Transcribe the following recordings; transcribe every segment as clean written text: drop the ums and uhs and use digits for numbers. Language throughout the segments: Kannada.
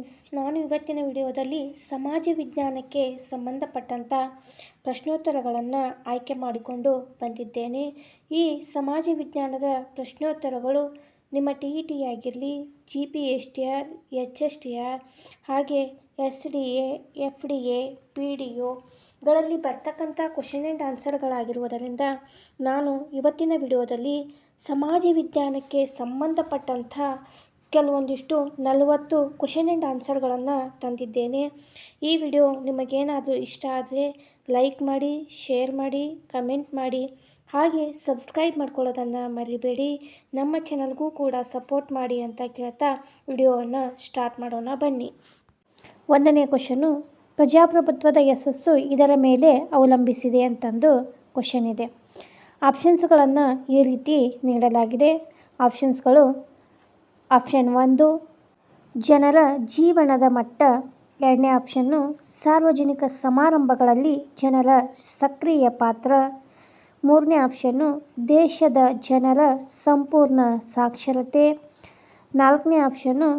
ಫ್ರೆಂಡ್ಸ್, ನಾನು ಇವತ್ತಿನ ವಿಡಿಯೋದಲ್ಲಿ ಸಮಾಜ ವಿಜ್ಞಾನಕ್ಕೆ ಸಂಬಂಧಪಟ್ಟಂಥ ಪ್ರಶ್ನೋತ್ತರಗಳನ್ನು ಆಯ್ಕೆ ಮಾಡಿಕೊಂಡು ಬಂದಿದ್ದೇನೆ. ಈ ಸಮಾಜ ವಿಜ್ಞಾನದ ಪ್ರಶ್ನೋತ್ತರಗಳು ನಿಮ್ಮ TET ಆಗಿರಲಿ, GPSTR, HSTR ಹಾಗೆ SDA, FDA, PDOಗಳಲ್ಲಿ ಬರ್ತಕ್ಕಂಥ ಕ್ವಶನ್ ಆ್ಯಂಡ್ ಆನ್ಸರ್ಗಳಾಗಿರುವುದರಿಂದ ನಾನು ಇವತ್ತಿನ ವಿಡಿಯೋದಲ್ಲಿ ಸಮಾಜ ವಿಜ್ಞಾನಕ್ಕೆ ಸಂಬಂಧಪಟ್ಟಂಥ ಕೆಲವೊಂದಿಷ್ಟು 40 ಕ್ವಶನ್ ಆ್ಯಂಡ್ ಆನ್ಸರ್ಗಳನ್ನು ತಂದಿದ್ದೇನೆ. ಈ ವಿಡಿಯೋ ನಿಮಗೇನಾದರೂ ಇಷ್ಟ ಆದರೆ ಲೈಕ್ ಮಾಡಿ, ಶೇರ್ ಮಾಡಿ, ಕಮೆಂಟ್ ಮಾಡಿ, ಹಾಗೆ ಸಬ್ಸ್ಕ್ರೈಬ್ ಮಾಡ್ಕೊಳ್ಳೋದನ್ನು ಮರಿಬೇಡಿ. ನಮ್ಮ ಚಾನಲ್ಗೂ ಕೂಡ ಸಪೋರ್ಟ್ ಮಾಡಿ ಅಂತ ಕೇಳ್ತಾ ವಿಡಿಯೋವನ್ನು ಸ್ಟಾರ್ಟ್ ಮಾಡೋಣ ಬನ್ನಿ. 1ನೇ ಕ್ವಶನ್ನು, ಪ್ರಜಾಪ್ರಭುತ್ವದ ಯಶಸ್ಸು ಇದರ ಮೇಲೆ ಅವಲಂಬಿಸಿದೆ ಅಂತಂದು ಕ್ವಶನ್ ಇದೆ. ಆಪ್ಷನ್ಸ್ಗಳನ್ನು ಈ ರೀತಿ ನೀಡಲಾಗಿದೆ. ಆಪ್ಷನ್ಸ್ಗಳು: ಆಪ್ಷನ್ 1 ಜನರ ಜೀವನದ ಮಟ್ಟ, 2ನೇ ಆಪ್ಷನ್ನು ಸಾರ್ವಜನಿಕ ಸಮಾರಂಭಗಳಲ್ಲಿ ಜನರ ಸಕ್ರಿಯ ಪಾತ್ರ, 3ನೇ ಆಪ್ಷನ್ನು ದೇಶದ ಜನರ ಸಂಪೂರ್ಣ ಸಾಕ್ಷರತೆ, 4ನೇ ಆಪ್ಷನ್ನು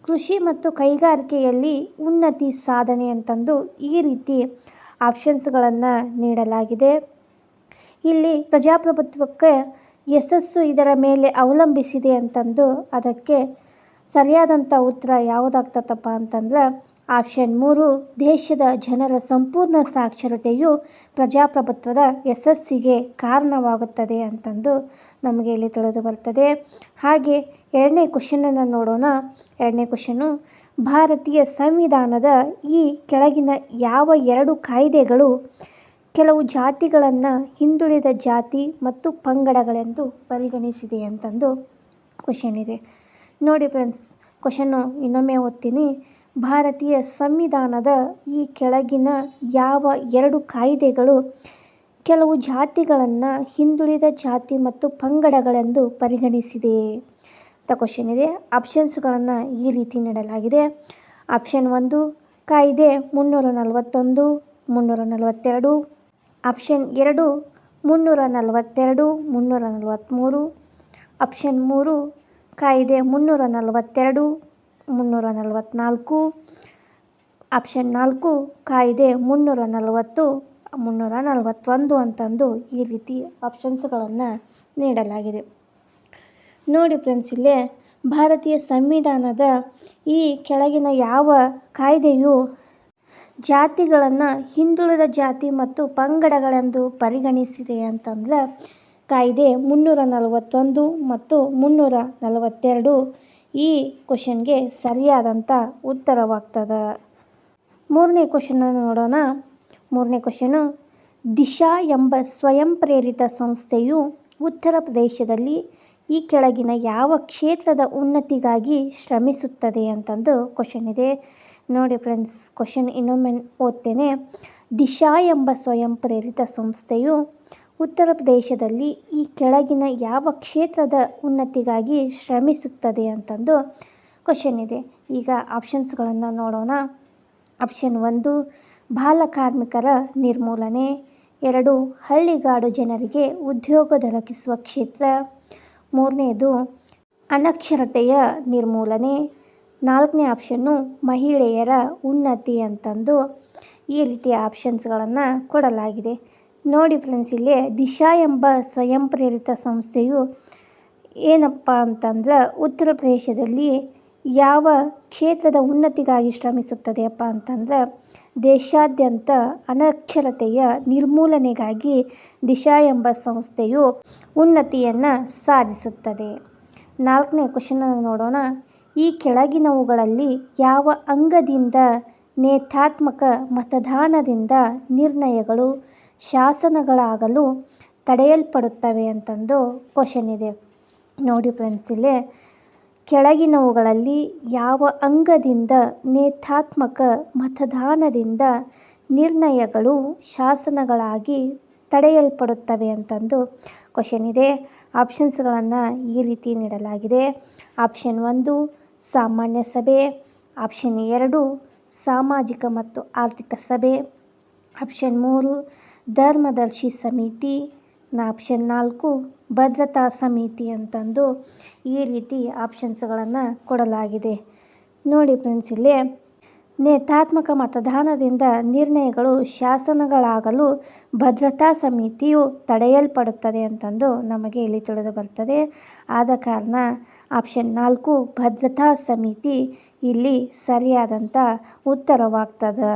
ಕೃಷಿ ಮತ್ತು ಕೈಗಾರಿಕೆಯಲ್ಲಿ ಉನ್ನತಿ ಸಾಧನೆ ಅಂತಂದು ಈ ರೀತಿ ಆಪ್ಷನ್ಸ್ಗಳನ್ನು ನೀಡಲಾಗಿದೆ. ಇಲ್ಲಿ ಪ್ರಜಾಪ್ರಭುತ್ವಕ್ಕೆ ಯಶಸ್ಸು ಇದರ ಮೇಲೆ ಅವಲಂಬಿಸಿದೆ ಅಂತಂದು ಅದಕ್ಕೆ ಸರಿಯಾದಂಥ ಉತ್ತರ ಯಾವುದಾಗ್ತದಪ್ಪ ಅಂತಂದ್ರೆ ಆಪ್ಷನ್ 3 ದೇಶದ ಜನರ ಸಂಪೂರ್ಣ ಸಾಕ್ಷರತೆಯು ಪ್ರಜಾಪ್ರಭುತ್ವದ ಯಶಸ್ಸಿಗೆ ಕಾರಣವಾಗುತ್ತದೆ ಅಂತಂದು ನಮಗೆ ಇಲ್ಲಿ ತಿಳಿದು ಬರ್ತದೆ. ಹಾಗೆ 2ನೇ ಕ್ವಶನನ್ನು ನೋಡೋಣ. 2ನೇ ಕ್ವಶನು, ಭಾರತೀಯ ಸಂವಿಧಾನದ ಈ ಕೆಳಗಿನ ಯಾವ 2 ಕಾಯ್ದೆಗಳು ಕೆಲವು ಜಾತಿಗಳನ್ನು ಹಿಂದುಳಿದ ಜಾತಿ ಮತ್ತು ಪಂಗಡಗಳೆಂದು ಪರಿಗಣಿಸಿದೆ ಅಂತಂದು ಕ್ವಶನ್ ಇದೆ. ನೋಡಿ ಫ್ರೆಂಡ್ಸ್, ಕ್ವಶನ್ನು ಇನ್ನೊಮ್ಮೆ ಓದ್ತೀನಿ. ಭಾರತೀಯ ಸಂವಿಧಾನದ ಈ ಕೆಳಗಿನ ಯಾವ 2 ಕಾಯ್ದೆಗಳು ಕೆಲವು ಜಾತಿಗಳನ್ನು ಹಿಂದುಳಿದ ಜಾತಿ ಮತ್ತು ಪಂಗಡಗಳೆಂದು ಪರಿಗಣಿಸಿದೆ ಅಂತ ಕ್ವಶನ್ ಇದೆ. ಆಪ್ಷನ್ಸ್ಗಳನ್ನು ಈ ರೀತಿ ನೀಡಲಾಗಿದೆ. ಆಪ್ಷನ್ 1 ಕಾಯ್ದೆ 341, 342, ಆಪ್ಷನ್ 2 342, 343, ಆಪ್ಷನ್ 3 ಕಾಯ್ದೆ 342, 344, ಆಪ್ಷನ್ 4 ಕಾಯ್ದೆ 340, 341 ಅಂತಂದು ಈ ರೀತಿ ಆಪ್ಷನ್ಸ್ಗಳನ್ನು ನೀಡಲಾಗಿದೆ. ನೋಡಿ ಫ್ರೆಂಡ್ಸ್, ಇಲ್ಲೇ ಭಾರತೀಯ ಸಂವಿಧಾನದ ಈ ಕೆಳಗಿನ ಯಾವ ಕಾಯ್ದೆಯು ಜಾತಿಗಳನ್ನು ಹಿಂದುಳಿದ ಜಾತಿ ಮತ್ತು ಪಂಗಡಗಳೆಂದು ಪರಿಗಣಿಸಿದೆ ಅಂತಂದ್ರೆ ಕಾಯ್ದೆ 341 ಮತ್ತು 342 ಈ ಕ್ವಶನ್ಗೆ ಸರಿಯಾದಂಥ ಉತ್ತರವಾಗ್ತದೆ. 3ನೇ ಕ್ವಶನನ್ನು ನೋಡೋಣ. 3ನೇ ಕ್ವಶನು, ದಿಶಾ ಎಂಬ ಸ್ವಯಂ ಪ್ರೇರಿತ ಸಂಸ್ಥೆಯು ಉತ್ತರ ಪ್ರದೇಶದಲ್ಲಿ ಈ ಕೆಳಗಿನ ಯಾವ ಕ್ಷೇತ್ರದ ಉನ್ನತಿಗಾಗಿ ಶ್ರಮಿಸುತ್ತದೆ ಅಂತಂದು ಕ್ವಶನ್ ಇದೆ. ನೋಡಿ ಫ್ರೆಂಡ್ಸ್, ಕ್ವಶನ್ ಇನ್ನೊಮ್ಮೆ ಓದ್ತೇನೆ. ದಿಶಾ ಎಂಬ ಸ್ವಯಂ ಪ್ರೇರಿತ ಸಂಸ್ಥೆಯು ಉತ್ತರ ಪ್ರದೇಶದಲ್ಲಿ ಈ ಕೆಳಗಿನ ಯಾವ ಕ್ಷೇತ್ರದ ಉನ್ನತಿಗಾಗಿ ಶ್ರಮಿಸುತ್ತದೆ ಅಂತಂದು ಕ್ವಶನ್ ಇದೆ. ಈಗ ಆಪ್ಷನ್ಸ್ಗಳನ್ನು ನೋಡೋಣ. ಆಪ್ಷನ್ 1 ಬಾಲಕಾರ್ಮಿಕರ ನಿರ್ಮೂಲನೆ, 2 ಹಳ್ಳಿಗಾಡು ಜನರಿಗೆ ಉದ್ಯೋಗ ದೊರಕಿಸುವ ಕ್ಷೇತ್ರ, 3ನೇದು ಅನಕ್ಷರತೆಯ ನಿರ್ಮೂಲನೆ, 4ನೇ ಆಪ್ಷನ್ನು ಮಹಿಳೆಯರ ಉನ್ನತಿ ಅಂತಂದು ಈ ರೀತಿಯ ಆಪ್ಷನ್ಸ್ಗಳನ್ನು ಕೊಡಲಾಗಿದೆ. ನೋಡಿ ಫ್ರೆಂಡ್ಸ್, ಇಲ್ಲಿ ದಿಶಾ ಎಂಬ ಸ್ವಯಂ ಪ್ರೇರಿತ ಸಂಸ್ಥೆಯು ಏನಪ್ಪ ಅಂತಂದ್ರೆ ಉತ್ತರ ಪ್ರದೇಶದಲ್ಲಿ ಯಾವ ಕ್ಷೇತ್ರದ ಉನ್ನತಿಗಾಗಿ ಶ್ರಮಿಸುತ್ತದೆಯಪ್ಪ ಅಂತಂದ್ರೆ ದೇಶಾದ್ಯಂತ ಅನಕ್ಷರತೆಯ ನಿರ್ಮೂಲನೆಗಾಗಿ ದಿಶಾ ಎಂಬ ಸಂಸ್ಥೆಯು ಉನ್ನತಿಯನ್ನು ಸಾಧಿಸುತ್ತದೆ. 4ನೇ ಕ್ವಶನನ್ನು ನೋಡೋಣ. ಈ ಕೆಳಗಿನವುಗಳಲ್ಲಿ ಯಾವ ಅಂಗದಿಂದ ನೇತಾತ್ಮಕ ಮತದಾನದಿಂದ ನಿರ್ಣಯಗಳು ಶಾಸನಗಳಾಗಲು ತಡೆಯಲ್ಪಡುತ್ತವೆ ಅಂತಂದು ಕ್ವಶನ್ ಇದೆ. ನೋಡಿ ಫ್ರೆಂಡ್ಸ್, ಇಲ್ಲಿ ಕೆಳಗಿನವುಗಳಲ್ಲಿ ಯಾವ ಅಂಗದಿಂದ ನೇತಾತ್ಮಕ ಮತದಾನದಿಂದ ನಿರ್ಣಯಗಳು ಶಾಸನಗಳಾಗಿ ತಡೆಯಲ್ಪಡುತ್ತವೆ ಅಂತಂದು ಕ್ವಶನ್ ಇದೆ. ಆಪ್ಷನ್ಸ್ಗಳನ್ನು ಈ ರೀತಿ ನೀಡಲಾಗಿದೆ. ಆಪ್ಷನ್ 1 ಸಾಮಾನ್ಯ ಸಭೆ, ಆಪ್ಷನ್ 2 ಸಾಮಾಜಿಕ ಮತ್ತು ಆರ್ಥಿಕ ಸಭೆ, ಆಪ್ಷನ್ 3 ಧರ್ಮದರ್ಶಿ ಸಮಿತಿ, ಆಪ್ಷನ್ 4 ಭದ್ರತಾ ಸಮಿತಿ ಅಂತಂದು ಈ ರೀತಿ ಆಪ್ಷನ್ಸ್ಗಳನ್ನು ಕೊಡಲಾಗಿದೆ. ನೋಡಿ ಫ್ರೆಂಡ್ಸ್, ಇಲ್ಲಿ ನೇತಾತ್ಮಕ ಮತದಾನದಿಂದ ನಿರ್ಣಯಗಳು ಶಾಸನಗಳಾಗಲು ಭದ್ರತಾ ಸಮಿತಿಯು ತಡೆಯಲ್ಪಡುತ್ತದೆ ಅಂತಂದು ನಮಗೆ ಇಲ್ಲಿ ತಿಳಿದು ಬರ್ತದೆ. ಆದ ಕಾರಣ ಆಪ್ಷನ್ 4 ಭದ್ರತಾ ಸಮಿತಿ ಇಲ್ಲಿ ಸರಿಯಾದಂಥ ಉತ್ತರವಾಗ್ತದೆ.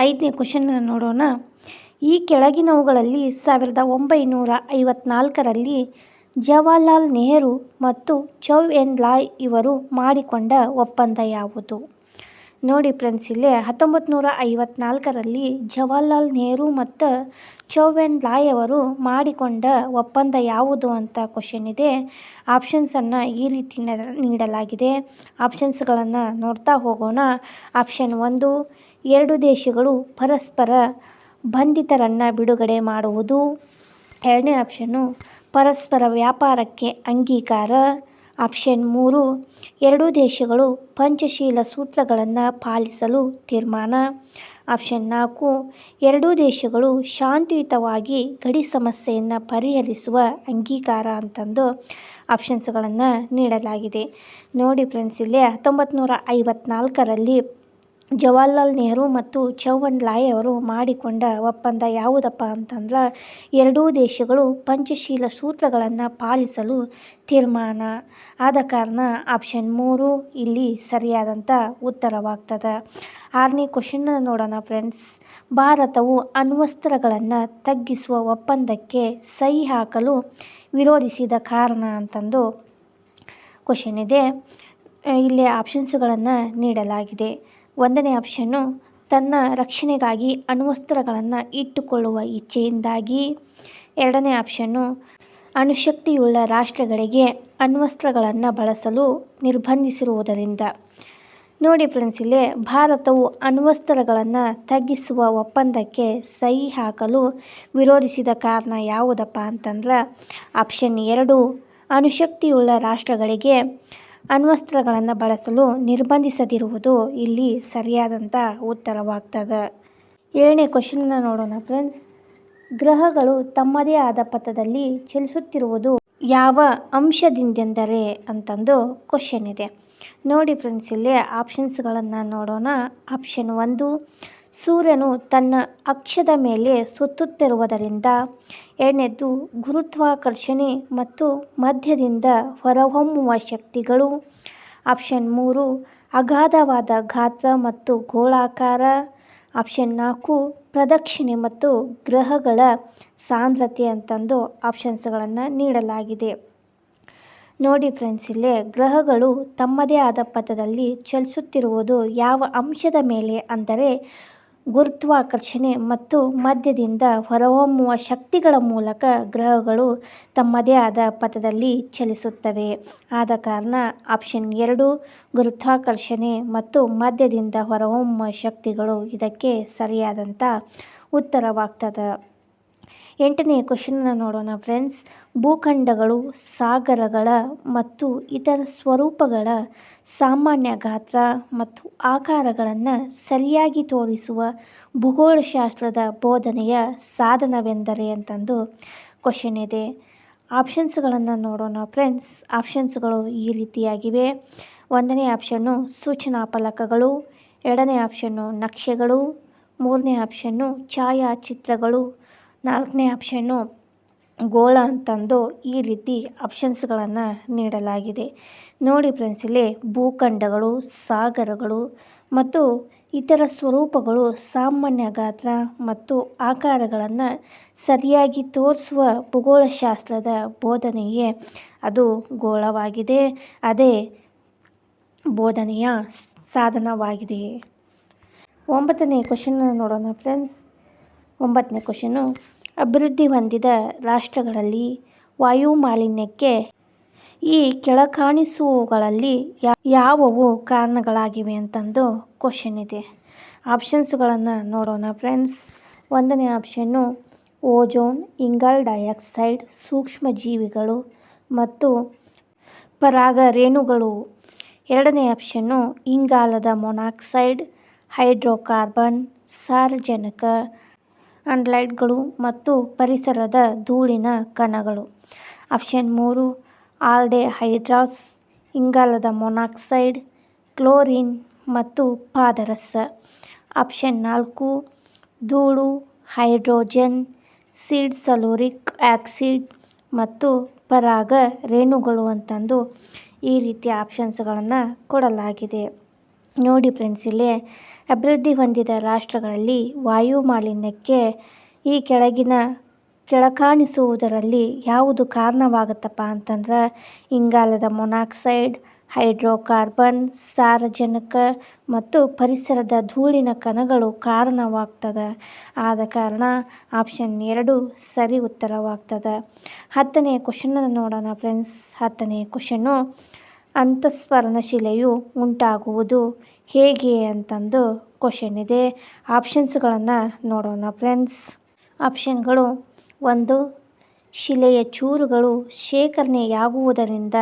5ನೇ ಕ್ವಶನ್ ನೋಡೋಣ. ಈ ಕೆಳಗಿನವುಗಳಲ್ಲಿ 1954ರಲ್ಲಿ ಜವಾಹರ್ಲಾಲ್ ನೆಹರು ಮತ್ತು ಚೌ ಎನ್ ಲಾಯ್ ಇವರು ಮಾಡಿಕೊಂಡ ಒಪ್ಪಂದ ಯಾವುದು? ನೋಡಿ ಫ್ರೆಂಡ್ಸ್, ಇಲ್ಲಿ 1954ರಲ್ಲಿ ಜವಾಹರ್ಲಾಲ್ ನೆಹರು ಮತ್ತು ಚೌ ಎನ್ ಲಾಯ್ ಅವರು ಮಾಡಿಕೊಂಡ ಒಪ್ಪಂದ ಯಾವುದು ಅಂತ ಕ್ವಶನ್ ಇದೆ. ಆಪ್ಷನ್ಸನ್ನು ಈ ರೀತಿ ನೀಡಲಾಗಿದೆ. ಆಪ್ಷನ್ಸ್ಗಳನ್ನು ನೋಡ್ತಾ ಹೋಗೋಣ. ಆಪ್ಷನ್ 1 ಎರಡು ದೇಶಗಳು ಪರಸ್ಪರ ಬಂಧಿತರನ್ನು ಬಿಡುಗಡೆ ಮಾಡುವುದು. 2ನೇ ಆಪ್ಷನ್ನು ಪರಸ್ಪರ ವ್ಯಾಪಾರಕ್ಕೆ ಅಂಗೀಕಾರ. ಆಪ್ಷನ್ 3 ಎರಡೂ ದೇಶಗಳು ಪಂಚಶೀಲ ಸೂತ್ರಗಳನ್ನು ಪಾಲಿಸಲು ತೀರ್ಮಾನ. ಆಪ್ಷನ್ 4 ಎರಡೂ ದೇಶಗಳು ಶಾಂತಿಯುತವಾಗಿ ಗಡಿ ಸಮಸ್ಯೆಯನ್ನು ಪರಿಹರಿಸುವ ಅಂಗೀಕಾರ ಅಂತಂದು ಆಪ್ಷನ್ಸ್ಗಳನ್ನು ನೀಡಲಾಗಿದೆ. ನೋಡಿ ಫ್ರೆಂಡ್ಸ್, ಇಲ್ಲಿ 1954ರಲ್ಲಿ ಜವಾಹರ್ಲಾಲ್ ನೆಹರು ಮತ್ತು ಚೌ ಎನ್ ಲಾಯ್ ಅವರು ಮಾಡಿಕೊಂಡ ಒಪ್ಪಂದ ಯಾವುದಪ್ಪ ಅಂತಂದ್ರೆ ಎರಡೂ ದೇಶಗಳು ಪಂಚಶೀಲ ಸೂತ್ರಗಳನ್ನು ಪಾಲಿಸಲು ತೀರ್ಮಾನ. ಆದ ಕಾರಣ ಆಪ್ಷನ್ 3 ಇಲ್ಲಿ ಸರಿಯಾದಂಥ ಉತ್ತರವಾಗ್ತದೆ. 6ನೇ ಕ್ವಶನ್ ನೋಡೋಣ ಫ್ರೆಂಡ್ಸ್. ಭಾರತವು ಅಣ್ವಸ್ತ್ರಗಳನ್ನು ತಗ್ಗಿಸುವ ಒಪ್ಪಂದಕ್ಕೆ ಸಹಿ ಹಾಕಲು ವಿರೋಧಿಸಿದ ಕಾರಣ ಅಂತಂದು ಕ್ವಶನ್ ಇದೆ. ಇಲ್ಲಿ ಆಪ್ಷನ್ಸ್ಗಳನ್ನು ನೀಡಲಾಗಿದೆ. 1ನೇ ಆಪ್ಷನ್ನು ತನ್ನ ರಕ್ಷಣೆಗಾಗಿ ಅಣ್ವಸ್ತ್ರಗಳನ್ನು ಇಟ್ಟುಕೊಳ್ಳುವ ಇಚ್ಛೆಯಿಂದಾಗಿ. 2ನೇ ಆಪ್ಷನ್ನು ಅಣುಶಕ್ತಿಯುಳ್ಳ ರಾಷ್ಟ್ರಗಳಿಗೆ ಅಣ್ವಸ್ತ್ರಗಳನ್ನು ಬಳಸಲು ನಿರ್ಬಂಧಿಸಿರುವುದರಿಂದ. ನೋಡಿ ಫ್ರೆಂಡ್ಸ್, ಇಲ್ಲಿ ಭಾರತವು ಅಣ್ವಸ್ತ್ರಗಳನ್ನು ತಗ್ಗಿಸುವ ಒಪ್ಪಂದಕ್ಕೆ ಸಹಿ ಹಾಕಲು ವಿರೋಧಿಸಿದ ಕಾರಣ ಯಾವುದಪ್ಪ ಅಂತಂದ್ರೆ ಆಪ್ಷನ್ 2 ಅಣುಶಕ್ತಿಯುಳ್ಳ ರಾಷ್ಟ್ರಗಳಿಗೆ ಅಣ್ವಸ್ತ್ರಗಳನ್ನು ಬಳಸಲು ನಿರ್ಬಂಧಿಸದಿರುವುದು ಇಲ್ಲಿ ಸರಿಯಾದಂಥ ಉತ್ತರವಾಗ್ತದೆ. 7ನೇ ಕ್ವಶನ್ನ ನೋಡೋಣ ಫ್ರೆಂಡ್ಸ್. ಗ್ರಹಗಳು ತಮ್ಮದೇ ಆದ ಪಥದಲ್ಲಿ ಚಲಿಸುತ್ತಿರುವುದು ಯಾವ ಅಂಶದಿಂದೆಂದರೆ ಅಂತಂದು ಕ್ವಶನ್ ಇದೆ. ನೋಡಿ ಫ್ರೆಂಡ್ಸ್, ಇಲ್ಲಿ ಆಪ್ಷನ್ಸ್ಗಳನ್ನು ನೋಡೋಣ. ಆಪ್ಷನ್ 1 ಸೂರ್ಯನು ತನ್ನ ಅಕ್ಷದ ಮೇಲೆ ಸುತ್ತುತ್ತಿರುವುದರಿಂದ. 2ನೇದು ಗುರುತ್ವಾಕರ್ಷಣೆ ಮತ್ತು ಮಧ್ಯದಿಂದ ಹೊರಹೊಮ್ಮುವ ಶಕ್ತಿಗಳು. ಆಪ್ಷನ್ 3 ಅಗಾಧವಾದ ಗಾತ್ರ ಮತ್ತು ಗೋಳಾಕಾರ. ಆಪ್ಷನ್ 4 ಪ್ರದಕ್ಷಿಣೆ ಮತ್ತು ಗ್ರಹಗಳ ಸಾಂದ್ರತೆ ಅಂತಂದು ಆಪ್ಷನ್ಸ್ಗಳನ್ನು ನೀಡಲಾಗಿದೆ. ನೋಡಿ ಫ್ರೆಂಡ್ಸ್, ಇಲ್ಲಿ ಗ್ರಹಗಳು ತಮ್ಮದೇ ಆದ ಪಥದಲ್ಲಿ ಚಲಿಸುತ್ತಿರುವುದು ಯಾವ ಅಂಶದ ಮೇಲೆ ಅಂದರೆ ಗುರುತ್ವಾಕರ್ಷಣೆ ಮತ್ತು ಮಧ್ಯದಿಂದ ಹೊರಹೊಮ್ಮುವ ಶಕ್ತಿಗಳ ಮೂಲಕ ಗ್ರಹಗಳು ತಮ್ಮದೇ ಆದ ಪಥದಲ್ಲಿ ಚಲಿಸುತ್ತವೆ. ಆದ ಕಾರಣ ಆಪ್ಷನ್ 2 ಗುರುತ್ವಾಕರ್ಷಣೆ ಮತ್ತು ಮಧ್ಯದಿಂದ ಹೊರಹೊಮ್ಮುವ ಶಕ್ತಿಗಳು ಇದಕ್ಕೆ ಸರಿಯಾದಂಥ ಉತ್ತರವಾಗ್ತದೆ. 8ನೇ ಕ್ವಶನ್ನ ನೋಡೋಣ ಫ್ರೆಂಡ್ಸ್. ಭೂಖಂಡಗಳು, ಸಾಗರಗಳ ಮತ್ತು ಇತರ ಸ್ವರೂಪಗಳ ಸಾಮಾನ್ಯ ಗಾತ್ರ ಮತ್ತು ಆಕಾರಗಳನ್ನು ಸರಿಯಾಗಿ ತೋರಿಸುವ ಭೂಗೋಳಶಾಸ್ತ್ರದ ಬೋಧನೆಯ ಸಾಧನವೆಂದರೆ ಅಂತಂದು ಕ್ವಶನ್ ಇದೆ. ಆಪ್ಷನ್ಸ್ಗಳನ್ನು ನೋಡೋಣ ಫ್ರೆಂಡ್ಸ್. ಆಪ್ಷನ್ಸ್ಗಳು ಈ ರೀತಿಯಾಗಿವೆ. 1ನೇ ಆಪ್ಷನ್ನು ಸೂಚನಾ ಫಲಕಗಳು. 2ನೇ ಆಪ್ಷನ್ನು ನಕ್ಷೆಗಳು. 3ನೇ ಆಪ್ಷನ್ನು ಛಾಯಾಚಿತ್ರಗಳು. 4ನೇ ಆಪ್ಷನ್ನು ಗೋಳ ಅಂತಂದು ಈ ರೀತಿ ಆಪ್ಷನ್ಸ್ಗಳನ್ನು ನೀಡಲಾಗಿದೆ. ನೋಡಿ ಫ್ರೆಂಡ್ಸ್, ಇಲ್ಲಿ ಭೂಖಂಡಗಳು, ಸಾಗರಗಳು ಮತ್ತು ಇತರ ಸ್ವರೂಪಗಳು ಸಾಮಾನ್ಯ ಗಾತ್ರ ಮತ್ತು ಆಕಾರಗಳನ್ನು ಸರಿಯಾಗಿ ತೋರಿಸುವ ಭೂಗೋಳಶಾಸ್ತ್ರದ ಬೋಧನೆಯೇ ಅದು ಗೋಳವಾಗಿದೆ. ಅದೇ ಬೋಧನೆಯ ಸಾಧನವಾಗಿದೆ. 9ನೇ ಕ್ವಶನ್ನ ನೋಡೋಣ ಫ್ರೆಂಡ್ಸ್. 9ನೇ ಕ್ವಶನ್ನು ಅಭಿವೃದ್ಧಿ ಹೊಂದಿದ ರಾಷ್ಟ್ರಗಳಲ್ಲಿ ವಾಯು ಮಾಲಿನ್ಯಕ್ಕೆ ಈ ಕೆಳಕಾಣಿಸುವವುಗಳಲ್ಲಿ ಯಾವುವು ಕಾರಣಗಳಾಗಿವೆ ಅಂತಂದು ಕ್ವಶನ್ ಇದೆ. ಆಪ್ಷನ್ಸ್ಗಳನ್ನು ನೋಡೋಣ ಫ್ರೆಂಡ್ಸ್. 1ನೇ ಆಪ್ಷನ್ನು ಓಜೋನ್, ಇಂಗಾಲ ಡೈಆಕ್ಸೈಡ್, ಸೂಕ್ಷ್ಮಜೀವಿಗಳು ಮತ್ತು ಪರಾಗರೇಣುಗಳು. 2ನೇ ಆಪ್ಷನ್ನು ಇಂಗಾಲದ ಮೊನಾಕ್ಸೈಡ್, ಹೈಡ್ರೋಕಾರ್ಬನ್, ಸಾರಜನಕ ಆಕ್ಸೈಡ್ಗಳು ಮತ್ತು ಪರಿಸರದ ಧೂಳಿನ ಕಣಗಳು. ಆಪ್ಷನ್ 3 ಆಲ್ಡೆಹೈಡ್ಸ್, ಇಂಗಾಲದ ಮೊನಾಕ್ಸೈಡ್, ಕ್ಲೋರಿನ್ ಮತ್ತು ಪಾದರಸ. ಆಪ್ಷನ್ 4 ಧೂಳು, ಹೈಡ್ರೋಜನ್, ಸೀಡ್ ಸಲ್ಫ್ಯೂರಿಕ್ ಆಕ್ಸೈಡ್ ಮತ್ತು ಪರಾಗ ರೇಣುಗಳು ಅಂತಂದು ಈ ರೀತಿಯ ಆಪ್ಷನ್ಸ್ಗಳನ್ನು ಕೊಡಲಾಗಿದೆ. ನೋಡಿ ಫ್ರೆಂಡ್ಸ್, ಇಲ್ಲಿ ಅಭಿವೃದ್ಧಿ ಹೊಂದಿದ ರಾಷ್ಟ್ರಗಳಲ್ಲಿ ವಾಯು ಮಾಲಿನ್ಯಕ್ಕೆ ಈ ಕೆಳಕಾಣಿಸುವುದರಲ್ಲಿ ಯಾವುದು ಕಾರಣವಾಗುತ್ತಪ್ಪ ಅಂತಂದ್ರೆ ಇಂಗಾಲದ ಮೊನಾಕ್ಸೈಡ್, ಹೈಡ್ರೋಕಾರ್ಬನ್, ಸಾರಜನಕ ಮತ್ತು ಪರಿಸರದ ಧೂಳಿನ ಕಣಗಳು ಕಾರಣವಾಗ್ತದೆ. ಆದ ಕಾರಣ ಆಪ್ಷನ್ 2 ಸರಿ ಉತ್ತರವಾಗ್ತದೆ. 10ನೇ ಕ್ವಶನನ್ನು ನೋಡೋಣ ಫ್ರೆಂಡ್ಸ್. 10ನೇ ಕ್ವಶನ್ನು ಅಂತಸ್ಫಲನಶಿಲೆಯು ಉಂಟಾಗುವುದು ಹೇಗೆ ಅಂತಂದು ಕ್ವಶನ್ ಇದೆ. ಆಪ್ಷನ್ಸ್ಗಳನ್ನು ನೋಡೋಣ ಫ್ರೆಂಡ್ಸ್. ಆಪ್ಷನ್ಗಳು: 1 ಶಿಲೆಯ ಚೂರುಗಳು ಶೇಖರಣೆಯಾಗುವುದರಿಂದ.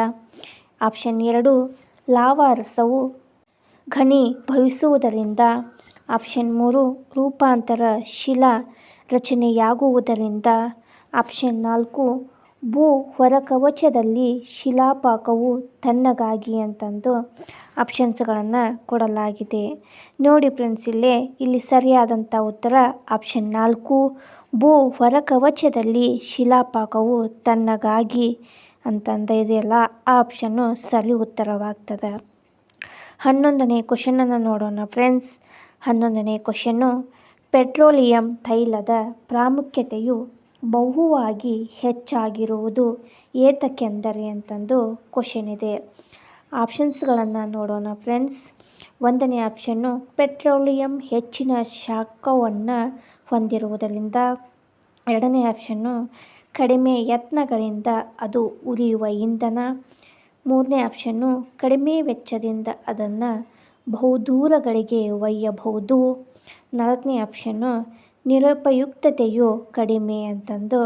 ಆಪ್ಷನ್ 2 ಲಾವಾರಸವು ಘನೀಭವಿಸುವುದರಿಂದ. ಆಪ್ಷನ್ 3 ರೂಪಾಂತರ ಶಿಲಾ ರಚನೆಯಾಗುವುದರಿಂದ. ಆಪ್ಷನ್ 4 ಭೂ ಹೊರಕವಚದಲ್ಲಿ ಶಿಲಾಪಾಕವು ತಣ್ಣಗಾಗಿ ಅಂತಂದು ಆಪ್ಷನ್ಸ್ಗಳನ್ನು ಕೊಡಲಾಗಿದೆ. ನೋಡಿ ಫ್ರೆಂಡ್ಸ್, ಇಲ್ಲಿ ಸರಿಯಾದಂಥ ಉತ್ತರ ಆಪ್ಷನ್ 4 ಭೂ ಹೊರಕವಚದಲ್ಲಿ ಶಿಲಾಪಾಕವು ತಣ್ಣಗಾಗಿ ಅಂತಂದು ಇದೆಯಲ್ಲ, ಆ ಆಪ್ಷನ್ನು ಸರಿ ಉತ್ತರವಾಗ್ತದೆ. 11ನೇ ಕ್ವಶನನ್ನು ನೋಡೋಣ ಫ್ರೆಂಡ್ಸ್. 11ನೇ ಕ್ವಶನ್ನು ಪೆಟ್ರೋಲಿಯಂ ತೈಲದ ಪ್ರಾಮುಖ್ಯತೆಯು ಬಹುವಾಗಿ ಹೆಚ್ಚಾಗಿರುವುದು ಏತಕ್ಕೆಂದರೆ ಅಂತಂದು ಕ್ವಶನ್ ಇದೆ. ಆಪ್ಷನ್ಸ್ಗಳನ್ನು ನೋಡೋಣ ಫ್ರೆಂಡ್ಸ್. 1ನೇ ಆಪ್ಷನ್ನು ಪೆಟ್ರೋಲಿಯಂ ಹೆಚ್ಚಿನ ಶಾಖವನ್ನು ಹೊಂದಿರುವುದರಿಂದ. 2ನೇ ಆಪ್ಷನ್ನು ಕಡಿಮೆ ಯತ್ನಗಳಿಂದ ಅದು ಉರಿಯುವ ಇಂಧನ. 3ನೇ ಆಪ್ಷನ್ನು ಕಡಿಮೆ ವೆಚ್ಚದಿಂದ ಅದನ್ನು ಬಹುದೂರಗಳಿಗೆ ಒಯ್ಯಬಹುದು. 4ನೇ ಆಪ್ಷನ್ನು ನಿರುಪಯುಕ್ತತೆಯು ಕಡಿಮೆ ಅಂತಂದು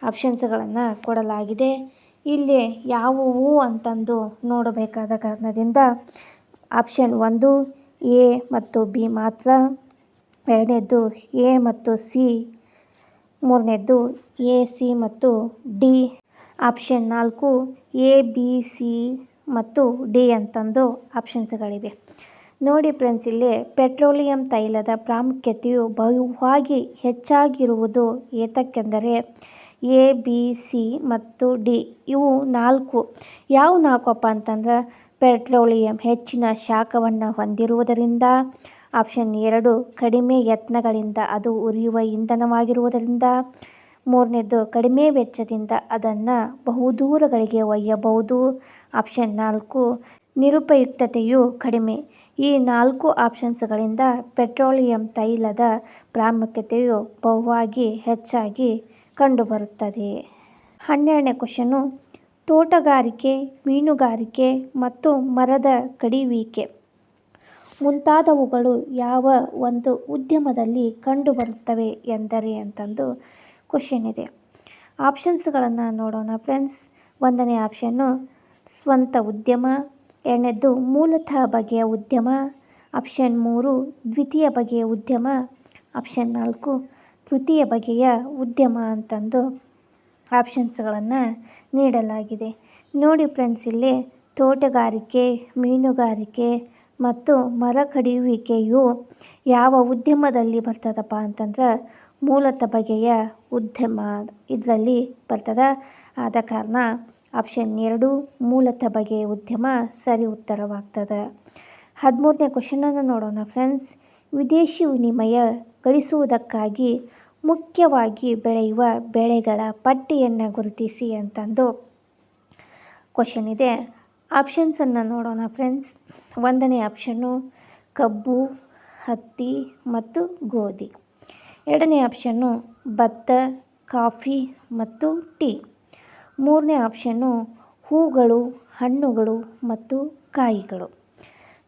ಆಪ್ಷನ್ಸ್ಗಳನ್ನು ಕೊಡಲಾಗಿದೆ. ಇಲ್ಲಿ ಯಾವುವು ಅಂತಂದು ನೋಡಬೇಕಾದ ಕಾರಣದಿಂದ ಆಪ್ಷನ್ 1 ಎ ಮತ್ತು ಬಿ ಮಾತ್ರ, 2ನೇದ್ದು ಎ ಮತ್ತು ಸಿ, 3ನೇದ್ದು ಎ, ಸಿ ಮತ್ತು D, option 4 A, B, C ಮತ್ತು ಡಿ ಅಂತಂದು ಆಪ್ಷನ್ಸ್ಗಳಿವೆ. ನೋಡಿ ಫ್ರೆಂಡ್ಸ್, ಇಲ್ಲಿ ಪೆಟ್ರೋಲಿಯಂ ತೈಲದ ಪ್ರಾಮುಖ್ಯತೆಯು ಬಹುವಾಗಿ ಹೆಚ್ಚಾಗಿರುವುದು ಏತಕ್ಕೆಂದರೆ ಎ, ಬಿ, ಸಿ ಮತ್ತು ಡಿ ಇವು 4. ಯಾವ 4ಅಪ್ಪ ಅಂತಂದ್ರೆ ಪೆಟ್ರೋಲಿಯಂ ಹೆಚ್ಚಿನ ಶಾಖವನ್ನು ಹೊಂದಿರುವುದರಿಂದ. ಆಪ್ಷನ್ 2 ಕಡಿಮೆ ಯತ್ನಗಳಿಂದ ಅದು ಉರಿಯುವ ಇಂಧನವಾಗಿರುವುದರಿಂದ. 3ನೇದ್ದು ಕಡಿಮೆ ವೆಚ್ಚದಿಂದ ಅದನ್ನು ಬಹುದೂರಗಳಿಗೆ ಒಯ್ಯಬಹುದು. ಆಪ್ಷನ್ 4 ನಿರುಪಯುಕ್ತತೆಯು ಕಡಿಮೆ. ಈ 4 ಆಪ್ಷನ್ಸ್ಗಳಿಂದ ಪೆಟ್ರೋಲಿಯಂ ತೈಲದ ಪ್ರಾಮುಖ್ಯತೆಯು ಬಹುವಾಗಿ ಹೆಚ್ಚಾಗಿ ಕಂಡುಬರುತ್ತದೆ. 12ನೇ ಕ್ವಶನ್ನು ತೋಟಗಾರಿಕೆ, ಮೀನುಗಾರಿಕೆ ಮತ್ತು ಮರದ ಕಡಿಯುವಿಕೆ ಮುಂತಾದವುಗಳು ಯಾವ ಒಂದು ಉದ್ಯಮದಲ್ಲಿ ಕಂಡುಬರುತ್ತವೆ ಎಂದರೆ ಅಂತಂದು ಕ್ವಶನ್ ಇದೆ. ಆಪ್ಷನ್ಸ್ಗಳನ್ನು ನೋಡೋಣ ಫ್ರೆಂಡ್ಸ್. 1ನೇ ಆಪ್ಷನ್ನು ಸ್ವಂತ ಉದ್ಯಮ. 2ನೇದ್ದು ಮೂಲತಃ ಬಗೆಯ ಉದ್ಯಮ. ಆಪ್ಷನ್ 3 ದ್ವಿತೀಯ ಬಗೆಯ ಉದ್ಯಮ. ಆಪ್ಷನ್ 4 ತೃತೀಯ ಬಗೆಯ ಉದ್ಯಮ ಅಂತಂದು ಆಪ್ಷನ್ಸ್ಗಳನ್ನು ನೀಡಲಾಗಿದೆ. ನೋಡಿ ಫ್ರೆಂಡ್ಸ್, ಇಲ್ಲಿ ತೋಟಗಾರಿಕೆ, ಮೀನುಗಾರಿಕೆ ಮತ್ತು ಮರ ಕಡಿಯುವಿಕೆಯು ಯಾವ ಉದ್ಯಮದಲ್ಲಿ ಬರ್ತದಪ್ಪ ಅಂತಂದ್ರೆ ಮೂಲತಃ ಬಗೆಯ ಉದ್ಯಮ ಇದರಲ್ಲಿ ಬರ್ತದೆ. ಆದ ಕಾರಣ ಆಪ್ಷನ್ 2 ಮೂಲತಃ ಬಗೆಯ ಉದ್ಯಮ ಸರಿ ಉತ್ತರವಾಗ್ತದೆ. 13ನೇ ಕ್ವಶನನ್ನು ನೋಡೋಣ ಫ್ರೆಂಡ್ಸ್. ವಿದೇಶಿ ವಿನಿಮಯ ಗಳಿಸುವುದಕ್ಕಾಗಿ ಮುಖ್ಯವಾಗಿ ಬೆಳೆಯುವ ಬೆಳೆಗಳ ಪಟ್ಟಿಯನ್ನು ಗುರುತಿಸಿ ಅಂತಂದು ಕ್ವಶನ್ ಇದೆ. ಆಪ್ಷನ್ಸನ್ನು ನೋಡೋಣ ಫ್ರೆಂಡ್ಸ್. 1ನೇ ಆಪ್ಷನ್ನು ಕಬ್ಬು, ಹತ್ತಿ ಮತ್ತು ಗೋಧಿ. 2ನೇ ಆಪ್ಷನ್ನು ಭತ್ತ, ಕಾಫಿ ಮತ್ತು ಟೀ. 3ನೇ ಆಪ್ಷನ್ನು ಹೂಗಳು, ಹಣ್ಣುಗಳು ಮತ್ತು ಕಾಯಿಗಳು.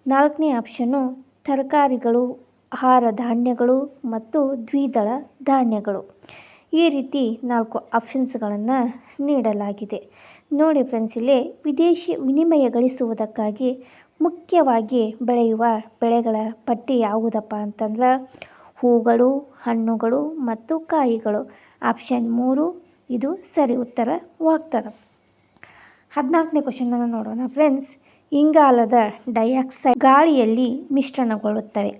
4ನೇ ಆಪ್ಷನ್ನು ತರಕಾರಿಗಳು, ಆಹಾರ ಧಾನ್ಯಗಳು ಮತ್ತು ದ್ವಿದಳ ಧಾನ್ಯಗಳು. ಈ ರೀತಿ 4 ಆಪ್ಷನ್ಸ್ಗಳನ್ನು ನೀಡಲಾಗಿದೆ. ನೋಡಿ ಫ್ರೆಂಡ್ಸ್, ಇಲ್ಲಿ ವಿದೇಶಿ ವಿನಿಮಯ ಗಳಿಸುವುದಕ್ಕಾಗಿ ಮುಖ್ಯವಾಗಿ ಬೆಳೆಯುವ ಬೆಳೆಗಳ ಪಟ್ಟಿ ಯಾವುದಪ್ಪ ಅಂತಂದ್ರೆ ಹೂಗಳು, ಹಣ್ಣುಗಳು ಮತ್ತು ಕಾಯಿಗಳು. ಆಪ್ಷನ್ 3 ಇದು ಸರಿ ಉತ್ತರವಾಗ್ತದೆ. 14ನೇ ಕ್ವಶನನ್ನು ನೋಡೋಣ ಫ್ರೆಂಡ್ಸ್. ಇಂಗಾಲದ ಡೈಆಕ್ಸೈಡ್ ಗಾಳಿಯಲ್ಲಿ ಮಿಶ್ರಣಗೊಳ್ಳುತ್ತವೆ.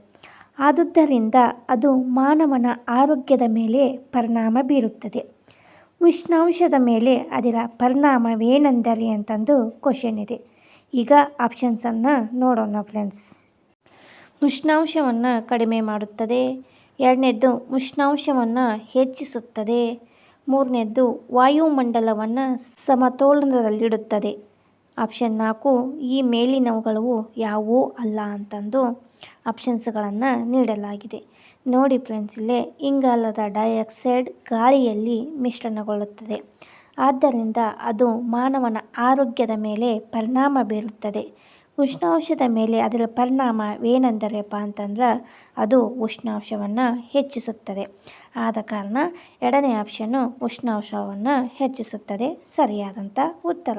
ಆದುದರಿಂದ ಅದು ಮಾನವನ ಆರೋಗ್ಯದ ಮೇಲೆ ಪರಿಣಾಮ ಬೀರುತ್ತದೆ. ಉಷ್ಣಾಂಶದ ಮೇಲೆ ಅದರ ಪರಿಣಾಮವೇನೆಂದರೆ ಅಂತಂದು ಕ್ವಶನ್ ಇದೆ. ಈಗ ಆಪ್ಷನ್ಸನ್ನು ನೋಡೋಣ ಫ್ರೆಂಡ್ಸ್. ಉಷ್ಣಾಂಶವನ್ನು ಕಡಿಮೆ ಮಾಡುತ್ತದೆ. ಎರಡನೇದ್ದು ಉಷ್ಣಾಂಶವನ್ನು ಹೆಚ್ಚಿಸುತ್ತದೆ. ಮೂರನೇದ್ದು ವಾಯುಮಂಡಲವನ್ನು ಸಮತೋಲನದಲ್ಲಿಡುತ್ತದೆ. ಆಪ್ಷನ್ 4 ಈ ಮೇಲಿನವುಗಳು ಯಾವುವೂ ಅಲ್ಲ ಅಂತಂದು ಆಪ್ಷನ್ಸ್ಗಳನ್ನು ನೀಡಲಾಗಿದೆ. ನೋಡಿ ಫ್ರೆಂಡ್ಸ್, ಇಲ್ಲೇ ಇಂಗಾಲದ ಡೈಆಕ್ಸೈಡ್ ಗಾಳಿಯಲ್ಲಿ ಮಿಶ್ರಣಗೊಳ್ಳುತ್ತದೆ. ಆದ್ದರಿಂದ ಅದು ಮಾನವನ ಆರೋಗ್ಯದ ಮೇಲೆ ಪರಿಣಾಮ ಬೀರುತ್ತದೆ. ಉಷ್ಣಾಂಶದ ಮೇಲೆ ಅದರ ಪರಿಣಾಮವೇನೆಂದರಪ್ಪ ಅಂತಂದ್ರೆ ಅದು ಉಷ್ಣಾಂಶವನ್ನು ಹೆಚ್ಚಿಸುತ್ತದೆ. ಆದ ಕಾರಣ ಎರಡನೇ ಆಪ್ಷನ್ನು ಉಷ್ಣಾಂಶವನ್ನು ಹೆಚ್ಚಿಸುತ್ತದೆ ಸರಿಯಾದಂಥ ಉತ್ತರ.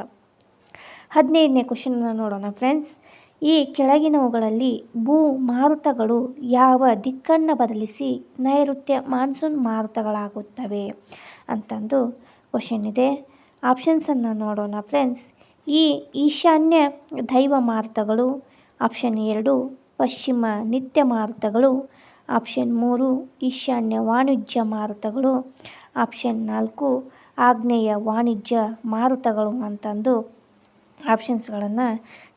15ನೇ ಕ್ವಶನನ್ನು ನೋಡೋಣ ಫ್ರೆಂಡ್ಸ್. ಈ ಕೆಳಗಿನವುಗಳಲ್ಲಿ ಭೂ ಮಾರುತಗಳು ಯಾವ ದಿಕ್ಕನ್ನು ಬದಲಿಸಿ ನೈಋತ್ಯ ಮಾನ್ಸೂನ್ ಮಾರುತಗಳಾಗುತ್ತವೆ ಅಂತಂದು ಕ್ವಶನ್ ಇದೆ. ಆಪ್ಷನ್ಸನ್ನು ನೋಡೋಣ ಫ್ರೆಂಡ್ಸ್. ಈ ಈಶಾನ್ಯ ದೈವ ಮಾರುತಗಳು. ಆಪ್ಷನ್ 2 ಪಶ್ಚಿಮ ನಿತ್ಯ ಮಾರುತಗಳು. ಆಪ್ಷನ್ 3 ಈಶಾನ್ಯ ವಾಣಿಜ್ಯ ಮಾರುತಗಳು. ಆಪ್ಷನ್ 4 ಆಗ್ನೇಯ ವಾಣಿಜ್ಯ ಮಾರುತಗಳು ಅಂತಂದು ಆಪ್ಷನ್ಸ್ಗಳನ್ನು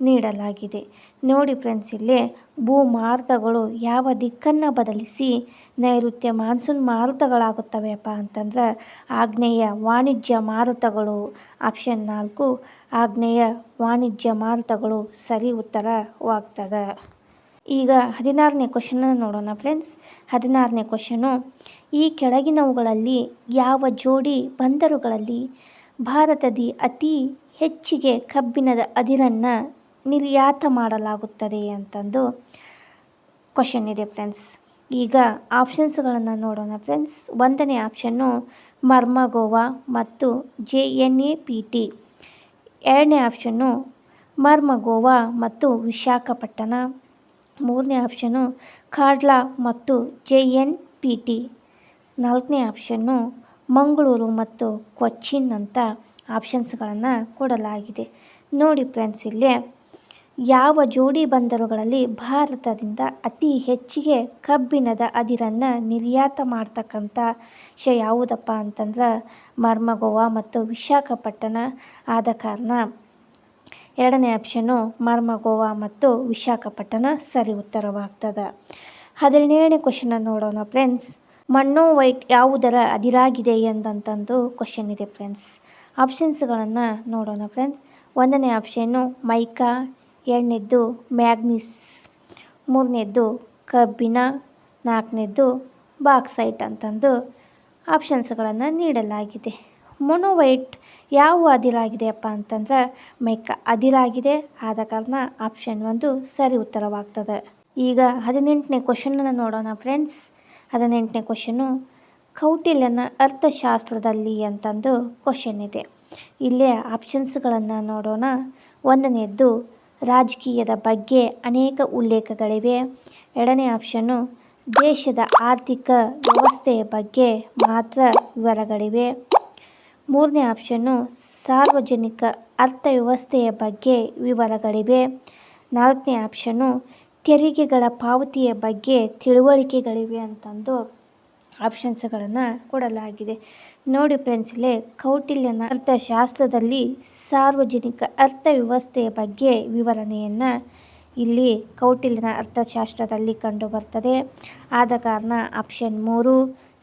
ನೀಡಲಾಗಿದೆ. ನೋಡಿ ಫ್ರೆಂಡ್ಸ್, ಇಲ್ಲಿ ಭೂ ಮಾರುತಗಳು ಯಾವ ದಿಕ್ಕನ್ನು ಬದಲಿಸಿ ನೈಋತ್ಯ ಮಾನ್ಸೂನ್ ಮಾರುತಗಳಾಗುತ್ತವೆಯಪ್ಪ ಅಂತಂದ್ರೆ ಆಗ್ನೇಯ ವಾಣಿಜ್ಯ ಮಾರುತಗಳು. ಆಪ್ಷನ್ 4 ಆಗ್ನೇಯ ವಾಣಿಜ್ಯ ಮಾರುತಗಳು ಸರಿ ಉತ್ತರವಾಗ್ತದೆ. ಈಗ 16ನೇ ಕ್ವಶನ್ ನೋಡೋಣ ಫ್ರೆಂಡ್ಸ್. 16ನೇ ಕ್ವಶನು, ಈ ಕೆಳಗಿನವುಗಳಲ್ಲಿ ಯಾವ ಜೋಡಿ ಬಂದರುಗಳಲ್ಲಿ ಭಾರತದ ಅತಿ ಹೆಚ್ಚಿಗೆ ಕಬ್ಬಿಣದ ಅದಿರನ್ನು ನಿರ್ಯಾತ ಮಾಡಲಾಗುತ್ತದೆ ಅಂತಂದು ಕ್ವಶನ್ ಇದೆ ಫ್ರೆಂಡ್ಸ್. ಈಗ ಆಪ್ಷನ್ಸ್ಗಳನ್ನು ನೋಡೋಣ ಫ್ರೆಂಡ್ಸ್. 1ನೇ ಆಪ್ಷನ್ನು ಮರ್ಮಗೋವಾ ಮತ್ತು JNPT. 2ನೇ ಆಪ್ಷನ್ನು ಮರ್ಮಗೋವಾ ಮತ್ತು ವಿಶಾಖಪಟ್ಟಣ. 3ನೇ ಆಪ್ಷನ್ನು ಕಾಡ್ಲಾ ಮತ್ತು JNPT. 4ನೇ ಆಪ್ಷನ್ನು ಮಂಗಳೂರು ಮತ್ತು ಕೊಚ್ಚಿನ್ ಅಂತ ಆಪ್ಷನ್ಸ್ಗಳನ್ನು ಕೊಡಲಾಗಿದೆ. ನೋಡಿ ಫ್ರೆಂಡ್ಸ್, ಇಲ್ಲಿ ಯಾವ ಜೋಡಿ ಬಂದರುಗಳಲ್ಲಿ ಭಾರತದಿಂದ ಅತಿ ಹೆಚ್ಚಿಗೆ ಕಬ್ಬಿಣದ ಅದಿರನ್ನು ನಿರ್ಯಾತ ಮಾಡ್ತಕ್ಕಂಥ ಯಾವುದಪ್ಪ ಅಂತಂದ್ರೆ ಮರ್ಮಗೋವಾ ಮತ್ತು ವಿಶಾಖಪಟ್ಟಣ. ಆದ ಕಾರಣ 2ನೇ ಆಪ್ಷನ್ನು ಮರ್ಮಗೋವಾ ಮತ್ತು ವಿಶಾಖಪಟ್ಟಣ ಸರಿ ಉತ್ತರವಾಗ್ತದೆ. 17ನೇ ಕ್ವಶನ್ ನೋಡೋಣ ಫ್ರೆಂಡ್ಸ್. ಮನ್ನೋವೈಟ್ ಯಾವುದರ ಅದಿರಾಗಿದೆ ಎಂದಂತಂದು ಕ್ವಶನ್ ಇದೆ ಫ್ರೆಂಡ್ಸ್. ಆಪ್ಷನ್ಸ್ಗಳನ್ನು ನೋಡೋಣ ಫ್ರೆಂಡ್ಸ್. 1ನೇ ಆಪ್ಷನ್ನು ಮೈಕಾ. 2ನೇದ್ದು ಮ್ಯಾಗ್ನೀಸ್. 3ನೇದ್ದು ಕಬ್ಬಿಣ. 4ನೇದ್ದು ಬಾಕ್ಸೈಟ್ ಅಂತಂದು ಆಪ್ಷನ್ಸ್ಗಳನ್ನು ನೀಡಲಾಗಿದೆ. ಮೊನೋವೈಟ್ ಯಾವ ಅದಿರಾಗಿದೆಯಪ್ಪ ಅಂತಂದ್ರೆ ಮೈಕಾ ಅದಿರಾಗಿದೆ. ಆದ ಕಾರಣ ಆಪ್ಷನ್ 1 ಸರಿ ಉತ್ತರವಾಗ್ತದೆ. ಈಗ 18ನೇ ಕ್ವಶನನ್ನು ನೋಡೋಣ ಫ್ರೆಂಡ್ಸ್. 18ನೇ ಕ್ವಶನು ಕೌಟಿಲ್ಯನ ಅರ್ಥಶಾಸ್ತ್ರದಲ್ಲಿ ಅಂತಂದು ಕ್ವಶನ್ ಇದೆ. ಇಲ್ಲೇ ಆಪ್ಷನ್ಸ್ಗಳನ್ನು ನೋಡೋಣ. 1ನೇದ್ದು ರಾಜಕೀಯದ ಬಗ್ಗೆ ಅನೇಕ ಉಲ್ಲೇಖಗಳಿವೆ. 2ನೇ ಆಪ್ಷನ್ನು ದೇಶದ ಆರ್ಥಿಕ ವ್ಯವಸ್ಥೆಯ ಬಗ್ಗೆ ಮಾತ್ರ ವಿವರಗಳಿವೆ. 3ನೇ ಆಪ್ಷನ್ನು ಸಾರ್ವಜನಿಕ ಅರ್ಥವ್ಯವಸ್ಥೆಯ ಬಗ್ಗೆ ವಿವರಗಳಿವೆ. 4ನೇ ಆಪ್ಷನ್ನು ತೆರಿಗೆಗಳ ಪಾವತಿಯ ಬಗ್ಗೆ ತಿಳುವಳಿಕೆಗಳಿವೆ ಅಂತಂದು ಆಪ್ಷನ್ಸ್ಗಳನ್ನು ಕೊಡಲಾಗಿದೆ. ನೋಡಿ ಫ್ರೆಂಡ್ಸ್, ಇಲ್ಲಿ ಕೌಟಿಲ್ಯನ ಅರ್ಥಶಾಸ್ತ್ರದಲ್ಲಿ ಸಾರ್ವಜನಿಕ ಅರ್ಥವ್ಯವಸ್ಥೆಯ ಬಗ್ಗೆ ವಿವರಣೆಯನ್ನು ಇಲ್ಲಿ ಕೌಟಿಲ್ಯನ ಅರ್ಥಶಾಸ್ತ್ರದಲ್ಲಿ ಕಂಡುಬರ್ತದೆ. ಆದ ಕಾರಣ ಆಪ್ಷನ್ 3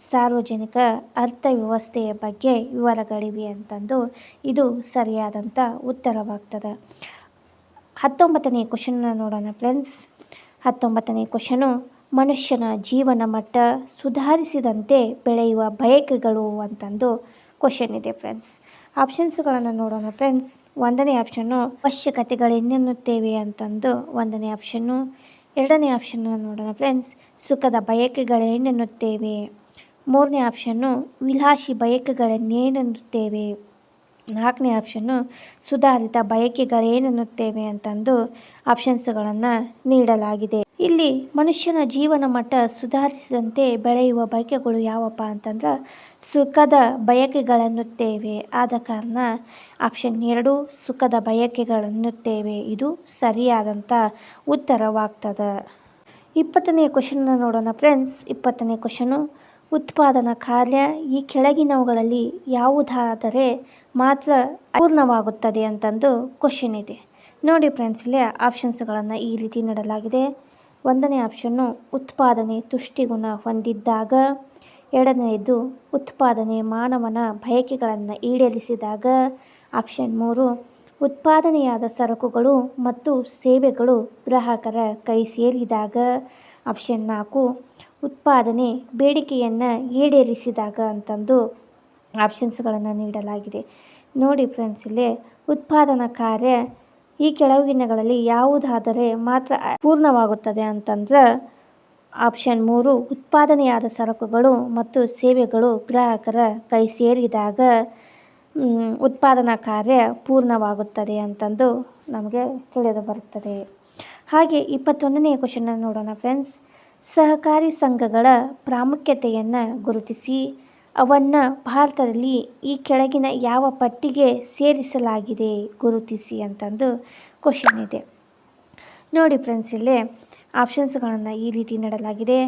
ಸಾರ್ವಜನಿಕ ಅರ್ಥವ್ಯವಸ್ಥೆಯ ಬಗ್ಗೆ ವಿವರಗಳಿವೆ ಅಂತಂದು ಇದು ಸರಿಯಾದಂಥ ಉತ್ತರವಾಗ್ತದೆ. 19ನೇ ಕ್ವಶನ್ನ ನೋಡೋಣ ಫ್ರೆಂಡ್ಸ್. 19ನೇ ಕ್ವಶನು ಮನುಷ್ಯನ ಜೀವನ ಮಟ್ಟ ಸುಧಾರಿಸಿದಂತೆ ಬೆಳೆಯುವ ಬಯಕೆಗಳು ಅಂತಂದು ಕ್ವಶನ್ ಇದೆ ಫ್ರೆಂಡ್ಸ್. ಆಪ್ಷನ್ಸ್ಗಳನ್ನು ನೋಡೋಣ ಫ್ರೆಂಡ್ಸ್. 1ನೇ ಆಪ್ಷನ್ನು ಅವಶ್ಯಕತೆಗಳೇನೆನ್ನುತ್ತೇವೆ ಅಂತಂದು 1ನೇ ಆಪ್ಷನ್ನು. 2ನೇ ಆಪ್ಷನ್ನ ನೋಡೋಣ ಫ್ರೆಂಡ್ಸ್. ಸುಖದ ಬಯಕೆಗಳೇನೆನ್ನುತ್ತೇವೆ. 3ನೇ ಆಪ್ಷನ್ನು ವಿಲಾಸಿ ಬಯಕೆಗಳನ್ನೇನೆನ್ನುತ್ತೇವೆ. 4ನೇ ಆಪ್ಷನ್ನು ಸುಧಾರಿತ ಬಯಕೆಗಳೇನೆನ್ನುತ್ತೇವೆ ಅಂತಂದು ಆಪ್ಷನ್ಸ್ಗಳನ್ನು ನೀಡಲಾಗಿದೆ. ಇಲ್ಲಿ ಮನುಷ್ಯನ ಜೀವನ ಮಟ್ಟ ಸುಧಾರಿಸಿದಂತೆ ಬೆಳೆಯುವ ಬಯಕೆಗಳು ಯಾವಪ್ಪ ಅಂತಂದ್ರೆ ಸುಖದ ಬಯಕೆಗಳನ್ನುತ್ತೇವೆ. ಆದ ಕಾರಣ ಆಪ್ಷನ್ 2 ಸುಖದ ಬಯಕೆಗಳನ್ನುತ್ತೇವೆ ಇದು ಸರಿಯಾದಂಥ ಉತ್ತರವಾಗ್ತದೆ. 20ನೇ ಕ್ವಶನ್ನ ನೋಡೋಣ ಫ್ರೆಂಡ್ಸ್. 20ನೇ ಕ್ವಶನು ಉತ್ಪಾದನಾ ಕಾರ್ಯ ಈ ಕೆಳಗಿನವುಗಳಲ್ಲಿ ಯಾವುದಾದರೆ ಮಾತ್ರ ಪೂರ್ಣವಾಗುತ್ತದೆ ಅಂತಂದು ಕ್ವಶನ್ ಇದೆ. ನೋಡಿ ಫ್ರೆಂಡ್ಸ್, ಇಲ್ಲಿ ಆಪ್ಷನ್ಸ್ಗಳನ್ನು ಈ ರೀತಿ ನೀಡಲಾಗಿದೆ. 1ನೇ ಆಪ್ಷನ್ನು ಉತ್ಪಾದನೆ ತುಷ್ಟಿಗುಣ ಹೊಂದಿದ್ದಾಗ. 2ನೇದು ಉತ್ಪಾದನೆ ಮಾನವನ ಬಯಕೆಗಳನ್ನು ಈಡೇರಿಸಿದಾಗ. ಆಪ್ಷನ್ 3 ಉತ್ಪಾದನೆಯಾದ ಸರಕುಗಳು ಮತ್ತು ಸೇವೆಗಳು ಗ್ರಾಹಕರ ಕೈ ಸೇರಿದಾಗ. ಆಪ್ಷನ್ 4 ಉತ್ಪಾದನೆ ಬೇಡಿಕೆಯನ್ನು ಈಡೇರಿಸಿದಾಗ ಅಂತಂದು ಆಪ್ಷನ್ಸ್ಗಳನ್ನು ನೀಡಲಾಗಿದೆ. ನೋಡಿ ಫ್ರೆಂಡ್ಸ್, ಇಲ್ಲಿ ಉತ್ಪಾದನಾ ಕಾರ್ಯ ಈ ಕೆಳಗಿನಗಳಲ್ಲಿ ಯಾವುದಾದರೆ ಮಾತ್ರ ಪೂರ್ಣವಾಗುತ್ತದೆ ಅಂತಂದ್ರೆ ಆಪ್ಷನ್ 3 ಉತ್ಪಾದನೆಯಾದ ಸರಕುಗಳು ಮತ್ತು ಸೇವೆಗಳು ಗ್ರಾಹಕರ ಕೈ ಸೇರಿದಾಗ ಉತ್ಪಾದನಾ ಕಾರ್ಯ ಪೂರ್ಣವಾಗುತ್ತದೆ ಅಂತಂದು ನಮಗೆ ತಿಳಿದು ಬರುತ್ತದೆ. ಹಾಗೆ 21ನೇ ಕ್ವಶನ್ನ ನೋಡೋಣ ಫ್ರೆಂಡ್ಸ್. ಸಹಕಾರಿ ಸಂಘಗಳ ಪ್ರಾಮುಖ್ಯತೆಯನ್ನು ಗುರುತಿಸಿ ಅವನ್ನು ಭಾರತದಲ್ಲಿ ಈ ಕೆಳಗಿನ ಯಾವ ಪಟ್ಟಿಗೆ ಸೇರಿಸಲಾಗಿದೆ ಗುರುತಿಸಿ ಅಂತಂದು ಕ್ವಶನ್ ಇದೆ. ನೋಡಿ ಫ್ರೆಂಡ್ಸ್, ಇಲ್ಲಿ ಆಪ್ಷನ್ಸ್ಗಳನ್ನು ಈ ರೀತಿ ನೀಡಲಾಗಿದೆ.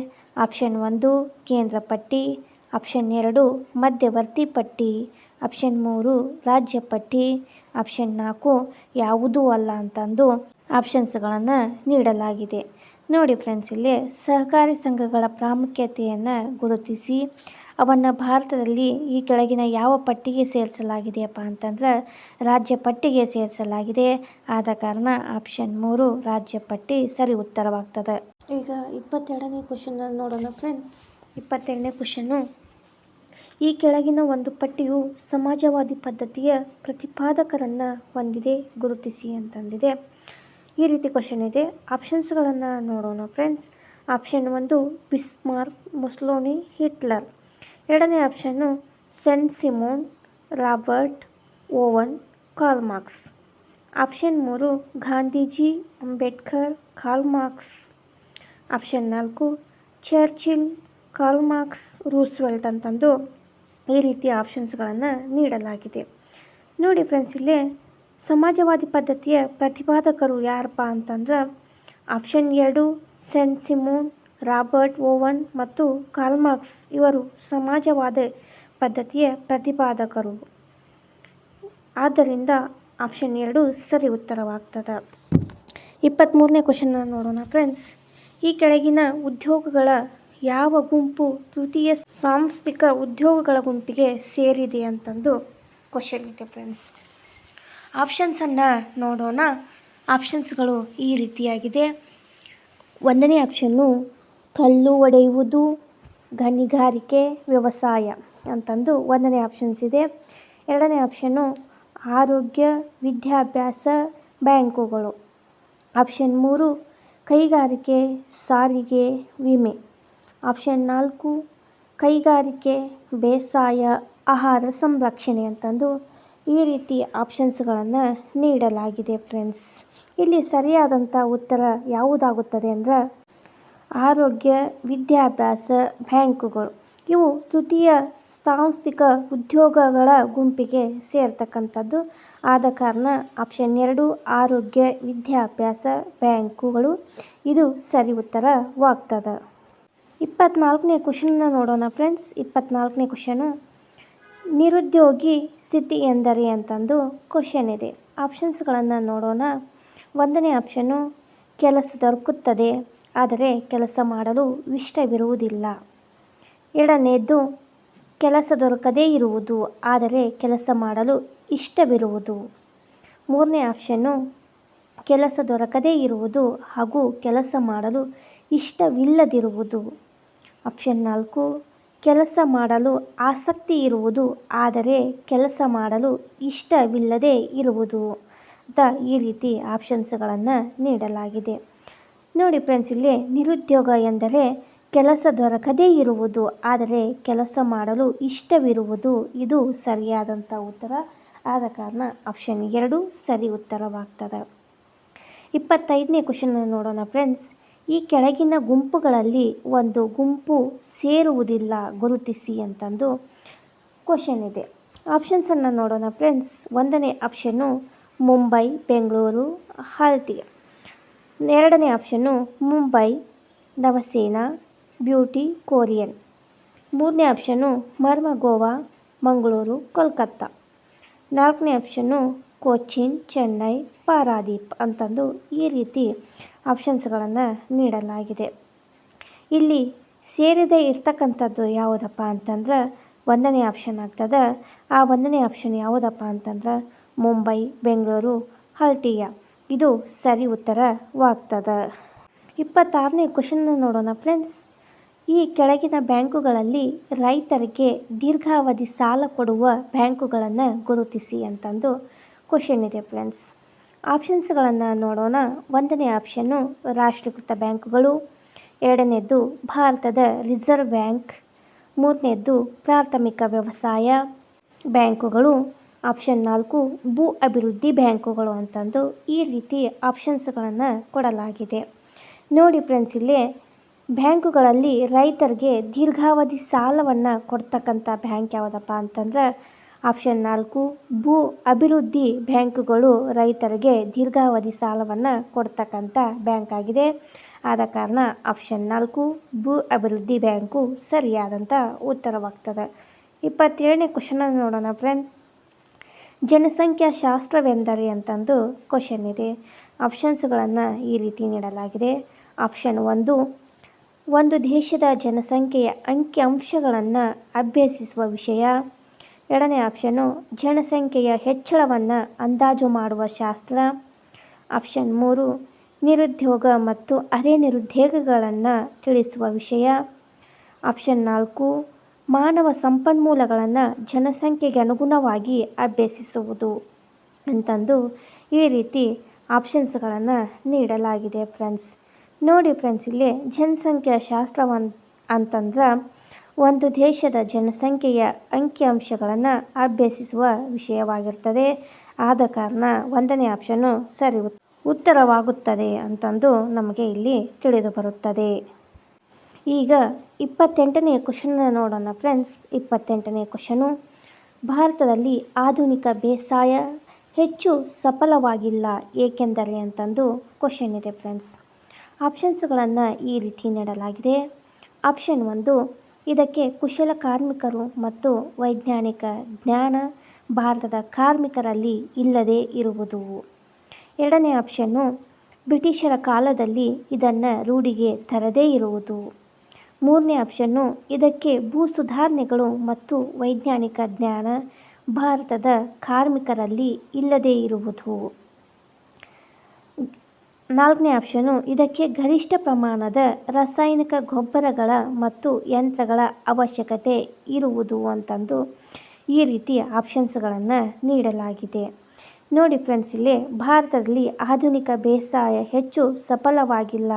ಆಪ್ಷನ್ 1 ಕೇಂದ್ರ ಪಟ್ಟಿ. ಆಪ್ಷನ್ 2 ಮಧ್ಯವರ್ತಿ ಪಟ್ಟಿ. ಆಪ್ಷನ್ 3 ರಾಜ್ಯ ಪಟ್ಟಿ. ಆಪ್ಷನ್ 4 ಯಾವುದೂ ಅಲ್ಲ ಅಂತಂದು ಆಪ್ಷನ್ಸ್ಗಳನ್ನು ನೀಡಲಾಗಿದೆ. ನೋಡಿ ಫ್ರೆಂಡ್ಸ್, ಇಲ್ಲಿ ಸಹಕಾರಿ ಸಂಘಗಳ ಪ್ರಾಮುಖ್ಯತೆಯನ್ನು ಗುರುತಿಸಿ ಅವನ್ನು ಭಾರತದಲ್ಲಿ ಈ ಕೆಳಗಿನ ಯಾವ ಪಟ್ಟಿಗೆ ಸೇರಿಸಲಾಗಿದೆಯಪ್ಪ ಅಂತಂದ್ರೆ ರಾಜ್ಯ ಪಟ್ಟಿಗೆ ಸೇರಿಸಲಾಗಿದೆ. ಆದ ಕಾರಣ ಆಪ್ಷನ್ 3 ರಾಜ್ಯ ಪಟ್ಟಿ ಸರಿ ಉತ್ತರವಾಗ್ತದೆ. ಈಗ 22ನೇ ಕ್ವಶನ್ನ ನೋಡೋಣ ಫ್ರೆಂಡ್ಸ್. 22ನೇ ಕ್ವಶನ್ನು ಈ ಕೆಳಗಿನ ಒಂದು ಪಟ್ಟಿಯು ಸಮಾಜವಾದಿ ಪದ್ಧತಿಯ ಪ್ರತಿಪಾದಕರನ್ನು ಹೊಂದಿದೆ ಗುರುತಿಸಿ ಅಂತಂದಿದೆ. ಈ ರೀತಿ ಕ್ವಶನ್ ಇದೆ. ಆಪ್ಷನ್ಸ್ಗಳನ್ನು ನೋಡೋಣ friends. Option 1 Bismarck, Mussolini, Hitler. 2ನೇ ಆಪ್ಷನ್ನು Saint Simon, Robert Owen, Karl Marx. Option 3 Gandhiji, Ambedkar, Karl Marx. Option 4 Churchill, Karl Marx, Roosevelt ಅಂತಂದು ಈ ರೀತಿ ಆಪ್ಷನ್ಸ್ಗಳನ್ನು ನೀಡಲಾಗಿದೆ. ನೋಡಿ ಫ್ರೆಂಡ್ಸ್, ಇಲ್ಲಿ ಸಮಾಜವಾದಿ ಪದ್ಧತಿಯ ಪ್ರತಿಪಾದಕರು ಯಾರಪ್ಪ ಅಂತಂದ್ರೆ option 2 Saint Simon, Robert oven ಮತ್ತು ಕಾರ್ಲ್ ಮಾರ್ಕ್ಸ್ ಇವರು ಸಮಾಜವಾದ ಪದ್ಧತಿಯ ಪ್ರತಿಪಾದಕರು. ಆದ್ದರಿಂದ ಆಪ್ಷನ್ 2 ಸರಿ ಉತ್ತರವಾಗ್ತದೆ. 23ನೇ ಕ್ವಶನ್ನ ನೋಡೋಣ ಫ್ರೆಂಡ್ಸ್. ಈ ಕೆಳಗಿನ ಉದ್ಯೋಗಗಳ ಯಾವ ಗುಂಪು ತೃತೀಯ ಸಾಂಸ್ಥಿಕ ಉದ್ಯೋಗಗಳ ಗುಂಪಿಗೆ ಸೇರಿದೆ ಅಂತಂದು ಕ್ವಶನ್ ಇದೆ ಫ್ರೆಂಡ್ಸ್. ಆಪ್ಷನ್ಸನ್ನು ನೋಡೋಣ. ಆಪ್ಷನ್ಸ್ಗಳು ಈ ರೀತಿಯಾಗಿದೆ. 1ನೇ ಆಪ್ಷನ್ನು ಕಲ್ಲು ಒಡೆಯುವುದು, ಗಣಿಗಾರಿಕೆ, ವ್ಯವಸಾಯ ಅಂತಂದು 1ನೇ ಆಪ್ಷನ್ಸ್ ಇದೆ. 2ನೇ ಆಪ್ಷನ್ನು ಆರೋಗ್ಯ, ವಿದ್ಯಾಭ್ಯಾಸ, ಬ್ಯಾಂಕುಗಳು. ಆಪ್ಷನ್ 3 ಕೈಗಾರಿಕೆ, ಸಾರಿಗೆ, ವಿಮೆ. ಆಪ್ಷನ್ 4 ಕೈಗಾರಿಕೆ, ಬೇಸಾಯ, ಆಹಾರ ಸಂರಕ್ಷಣೆ ಅಂತಂದು ಈ ರೀತಿ ಆಪ್ಷನ್ಸ್ಗಳನ್ನು ನೀಡಲಾಗಿದೆ ಫ್ರೆಂಡ್ಸ್. ಇಲ್ಲಿ ಸರಿಯಾದಂಥ ಉತ್ತರ ಯಾವುದಾಗುತ್ತದೆ ಅಂದರೆ ಆರೋಗ್ಯ, ವಿದ್ಯಾಭ್ಯಾಸ, ಬ್ಯಾಂಕುಗಳು ಇವು ತೃತೀಯ ಸಾಂಸ್ಥಿಕ ಉದ್ಯೋಗಗಳ ಗುಂಪಿಗೆ ಸೇರ್ತಕ್ಕಂಥದ್ದು. ಆದ ಕಾರಣ ಆಪ್ಷನ್ 2 ಆರೋಗ್ಯ, ವಿದ್ಯಾಭ್ಯಾಸ, ಬ್ಯಾಂಕುಗಳು ಇದು ಸರಿ ಉತ್ತರವಾಗ್ತದೆ. 24ನೇ ಕ್ವಶನ್ನ ನೋಡೋಣ ಫ್ರೆಂಡ್ಸ್. 24ನೇ ಕ್ವಶನು ನಿರುದ್ಯೋಗಿ ಸ್ಥಿತಿ ಎಂದರೆ ಅಂತಂದು ಕ್ವಶನ್ ಇದೆ. ಆಪ್ಷನ್ಸ್ಗಳನ್ನು ನೋಡೋಣ. 1ನೇ ಆಪ್ಷನ್ನು ಕೆಲಸ ದೊರಕುತ್ತದೆ ಆದರೆ ಕೆಲಸ ಮಾಡಲು ಇಷ್ಟವಿರುವುದಿಲ್ಲ. 2ನೇದು ಕೆಲಸ ದೊರಕದೇ ಇರುವುದು ಆದರೆ ಕೆಲಸ ಮಾಡಲು ಇಷ್ಟವಿರುವುದು. 3ನೇ ಆಪ್ಷನ್ನು ಕೆಲಸ ದೊರಕದೇ ಇರುವುದು ಹಾಗೂ ಕೆಲಸ ಮಾಡಲು ಇಷ್ಟವಿಲ್ಲದಿರುವುದು. ಆಪ್ಷನ್ 4 ಕೆಲಸ ಮಾಡಲು ಆಸಕ್ತಿ ಇರುವುದು ಆದರೆ ಕೆಲಸ ಮಾಡಲು ಇಷ್ಟವಿಲ್ಲದೇ ಇರುವುದು ಅಂತ ಈ ರೀತಿ ಆಪ್ಷನ್ಸ್ಗಳನ್ನು ನೀಡಲಾಗಿದೆ. ನೋಡಿ ಫ್ರೆಂಡ್ಸ್, ಇಲ್ಲಿ ನಿರುದ್ಯೋಗ ಎಂದರೆ ಕೆಲಸ ದೊರಕದೇ ಇರುವುದು ಆದರೆ ಕೆಲಸ ಮಾಡಲು ಇಷ್ಟವಿರುವುದು ಇದು ಸರಿಯಾದಂಥ ಉತ್ತರ. ಆದ ಕಾರಣ ಆಪ್ಷನ್ 2 ಸರಿ ಉತ್ತರವಾಗ್ತದೆ. 25ನೇ ಕ್ವಶನ್ ನೋಡೋಣ ಫ್ರೆಂಡ್ಸ್. ಈ ಕೆಳಗಿನ ಗುಂಪುಗಳಲ್ಲಿ ಒಂದು ಗುಂಪು ಸೇರುವುದಿಲ್ಲ, ಗುರುತಿಸಿ ಅಂತಂದು ಕ್ವಶನ್ ಇದೆ. ಆಪ್ಷನ್ಸನ್ನು ನೋಡೋಣ ಫ್ರೆಂಡ್ಸ್. 1ನೇ ಆಪ್ಷನ್ನು ಮುಂಬೈ, ಬೆಂಗಳೂರು, ಹಾಲ್ಟಿಯಾ. 2ನೇ ಆಪ್ಷನ್ನು ಮುಂಬೈ, ನವಸೇನಾ, ಬ್ಯೂಟಿ, ಕೊರಿಯನ್. 3ನೇ ಆಪ್ಷನ್ನು ಮರ್ಮಗೋವಾ, ಮಂಗಳೂರು, ಕೋಲ್ಕತ್ತಾ. 4ನೇ ಆಪ್ಷನ್ನು ಕೊಚ್ಚಿನ್, ಚೆನ್ನೈ, ಪಾರಾದೀಪ್ ಅಂತಂದು ಈ ರೀತಿ ಆಪ್ಷನ್ಸ್ಗಳನ್ನು ನೀಡಲಾಗಿದೆ. ಇಲ್ಲಿ ಸೇರದೇ ಇರ್ತಕ್ಕಂಥದ್ದು ಯಾವುದಪ್ಪ ಅಂತಂದ್ರೆ 1ನೇ ಆಪ್ಷನ್ ಆಗ್ತದೆ. ಆ 1ನೇ ಆಪ್ಷನ್ ಯಾವುದಪ್ಪ ಅಂತಂದ್ರೆ ಮುಂಬೈ, ಬೆಂಗಳೂರು, ಹಾಲ್ಟಿಯಾ. ಇದು ಸರಿ ಉತ್ತರವಾಗ್ತದೆ. 26ನೇ ಕ್ವಶನ್ ನೋಡೋಣ ಫ್ರೆಂಡ್ಸ್. ಈ ಕೆಳಗಿನ ಬ್ಯಾಂಕುಗಳಲ್ಲಿ ರೈತರಿಗೆ ದೀರ್ಘಾವಧಿ ಸಾಲ ಕೊಡುವ ಬ್ಯಾಂಕುಗಳನ್ನು ಗುರುತಿಸಿ ಅಂತಂದು ಕ್ವಶನ್ ಇದೆ ಫ್ರೆಂಡ್ಸ್. ಆಪ್ಷನ್ಸ್ಗಳನ್ನು ನೋಡೋಣ. 1ನೇ ಆಪ್ಷನ್ನು ರಾಷ್ಟ್ರೀಕೃತ ಬ್ಯಾಂಕುಗಳು. 2ನೇದ್ದು ಭಾರತದ ರಿಸರ್ವ್ ಬ್ಯಾಂಕ್. 3ನೇದ್ದು ಪ್ರಾಥಮಿಕ ವ್ಯವಸಾಯ ಬ್ಯಾಂಕುಗಳು. ಆಪ್ಷನ್ 4 ಭೂ ಅಭಿವೃದ್ಧಿ ಬ್ಯಾಂಕುಗಳು ಅಂತಂದು ಈ ರೀತಿ ಆಪ್ಷನ್ಸ್ಗಳನ್ನು ಕೊಡಲಾಗಿದೆ. ನೋಡಿ ಫ್ರೆಂಡ್ಸ್, ಇಲ್ಲಿ ಬ್ಯಾಂಕುಗಳಲ್ಲಿ ರೈತರಿಗೆ ದೀರ್ಘಾವಧಿ ಸಾಲವನ್ನು ಕೊಡ್ತಕ್ಕಂಥ ಬ್ಯಾಂಕ್ ಯಾವುದಪ್ಪ ಅಂತಂದ್ರೆ ಆಪ್ಷನ್ 4 ಭೂ ಅಭಿವೃದ್ಧಿ ಬ್ಯಾಂಕುಗಳು ರೈತರಿಗೆ ದೀರ್ಘಾವಧಿ ಸಾಲವನ್ನು ಕೊಡ್ತಕ್ಕಂಥ ಬ್ಯಾಂಕ್ ಆಗಿದೆ. ಆದ ಕಾರಣ ಆಪ್ಷನ್ 4 ಭೂ ಅಭಿವೃದ್ಧಿ ಬ್ಯಾಂಕು ಸರಿಯಾದಂಥ ಉತ್ತರವಾಗ್ತದೆ. 27ನೇ ಕ್ವಶನ್ ನೋಡೋಣ ಫ್ರೆಂಡ್. ಜನಸಂಖ್ಯಾಶಾಸ್ತ್ರವೆಂದರೆ ಅಂತಂದು ಕ್ವಶನ್ ಇದೆ. ಆಪ್ಷನ್ಸ್ಗಳನ್ನು ಈ ರೀತಿ ನೀಡಲಾಗಿದೆ. ಆಪ್ಷನ್ 1 ಒಂದು ದೇಶದ ಜನಸಂಖ್ಯೆಯ ಅಂಕಿಅಂಶಗಳನ್ನು ಅಭ್ಯಸಿಸುವ ವಿಷಯ. 2ನೇ ಆಪ್ಷನ್ನು ಜನಸಂಖ್ಯೆಯ ಹೆಚ್ಚಳವನ್ನು ಅಂದಾಜು ಮಾಡುವ ಶಾಸ್ತ್ರ. ಆಪ್ಷನ್ 3 ನಿರುದ್ಯೋಗ ಮತ್ತು ಅರೆ ನಿರುದ್ಯೋಗಗಳನ್ನು ತಿಳಿಸುವ ವಿಷಯ. ಆಪ್ಷನ್ 4 ಮಾನವ ಸಂಪನ್ಮೂಲಗಳನ್ನು ಜನಸಂಖ್ಯೆಗೆ ಅನುಗುಣವಾಗಿ ಅಭ್ಯಸಿಸುವುದು ಅಂತಂದು ಈ ರೀತಿ ಆಪ್ಷನ್ಸ್ಗಳನ್ನು ನೀಡಲಾಗಿದೆ ಫ್ರೆಂಡ್ಸ್. ನೋಡಿ ಫ್ರೆಂಡ್ಸ್, ಇಲ್ಲಿ ಜನಸಂಖ್ಯಾಶಾಸ್ತ್ರ ಅಂತಂದ್ರೆ ಒಂದು ದೇಶದ ಜನಸಂಖ್ಯೆಯ ಅಂಕಿಅಂಶಗಳನ್ನು ಅಭ್ಯಸಿಸುವ ವಿಷಯವಾಗಿರ್ತದೆ. ಆದ ಕಾರಣ 1ನೇ ಆಪ್ಷನ್ನು ಸರಿ ಉತ್ತರವಾಗುತ್ತದೆ ಅಂತಂದು ನಮಗೆ ಇಲ್ಲಿ ತಿಳಿದು ಬರುತ್ತದೆ. ಈಗ 28ನೇ ಕ್ವಶನ್ ನೋಡೋಣ ಫ್ರೆಂಡ್ಸ್. 28ನೇ ಕ್ವಶನು ಭಾರತದಲ್ಲಿ ಆಧುನಿಕ ಬೇಸಾಯ ಹೆಚ್ಚು ಸಫಲವಾಗಿಲ್ಲ ಏಕೆಂದರೆ ಅಂತಂದು ಕ್ವಶನ್ ಇದೆ ಫ್ರೆಂಡ್ಸ್. ಆಪ್ಷನ್ಸ್ಗಳನ್ನು ಈ ರೀತಿ ನೀಡಲಾಗಿದೆ. ಆಪ್ಷನ್ 1 ಇದಕ್ಕೆ ಕುಶಲಕಾರ್ಮಿಕರು ಮತ್ತು ವೈಜ್ಞಾನಿಕ ಜ್ಞಾನ ಭಾರತದ ಕಾರ್ಮಿಕರಲ್ಲಿ ಇಲ್ಲದೇ ಇರುವುದು. 2ನೇ ಆಪ್ಷನ್ನು ಬ್ರಿಟಿಷರ ಕಾಲದಲ್ಲಿ ಇದನ್ನು ರೂಢಿಗೆ ತರದೇ ಇರುವುದು. 3ನೇ ಆಪ್ಷನ್ನು ಇದಕ್ಕೆ ಭೂ ಸುಧಾರಣೆಗಳು ಮತ್ತು ವೈಜ್ಞಾನಿಕ ಜ್ಞಾನ ಭಾರತದ ಕಾರ್ಮಿಕರಲ್ಲಿ ಇಲ್ಲದೇ ಇರುವುದು. 4ನೇ ಆಪ್ಷನ್ನು ಇದಕ್ಕೆ ಗರಿಷ್ಠ ಪ್ರಮಾಣದ ರಾಸಾಯನಿಕ ಗೊಬ್ಬರಗಳ ಮತ್ತು ಯಂತ್ರಗಳ ಅವಶ್ಯಕತೆ ಇರುವುದು ಅಂತಂದು ಈ ರೀತಿ ಆಪ್ಷನ್ಸ್ಗಳನ್ನು ನೀಡಲಾಗಿದೆ. ನೋಡಿ ಫ್ರೆಂಡ್ಸ್, ಇಲ್ಲಿ ಭಾರತದಲ್ಲಿ ಆಧುನಿಕ ಬೇಸಾಯ ಹೆಚ್ಚು ಸಫಲವಾಗಿಲ್ಲ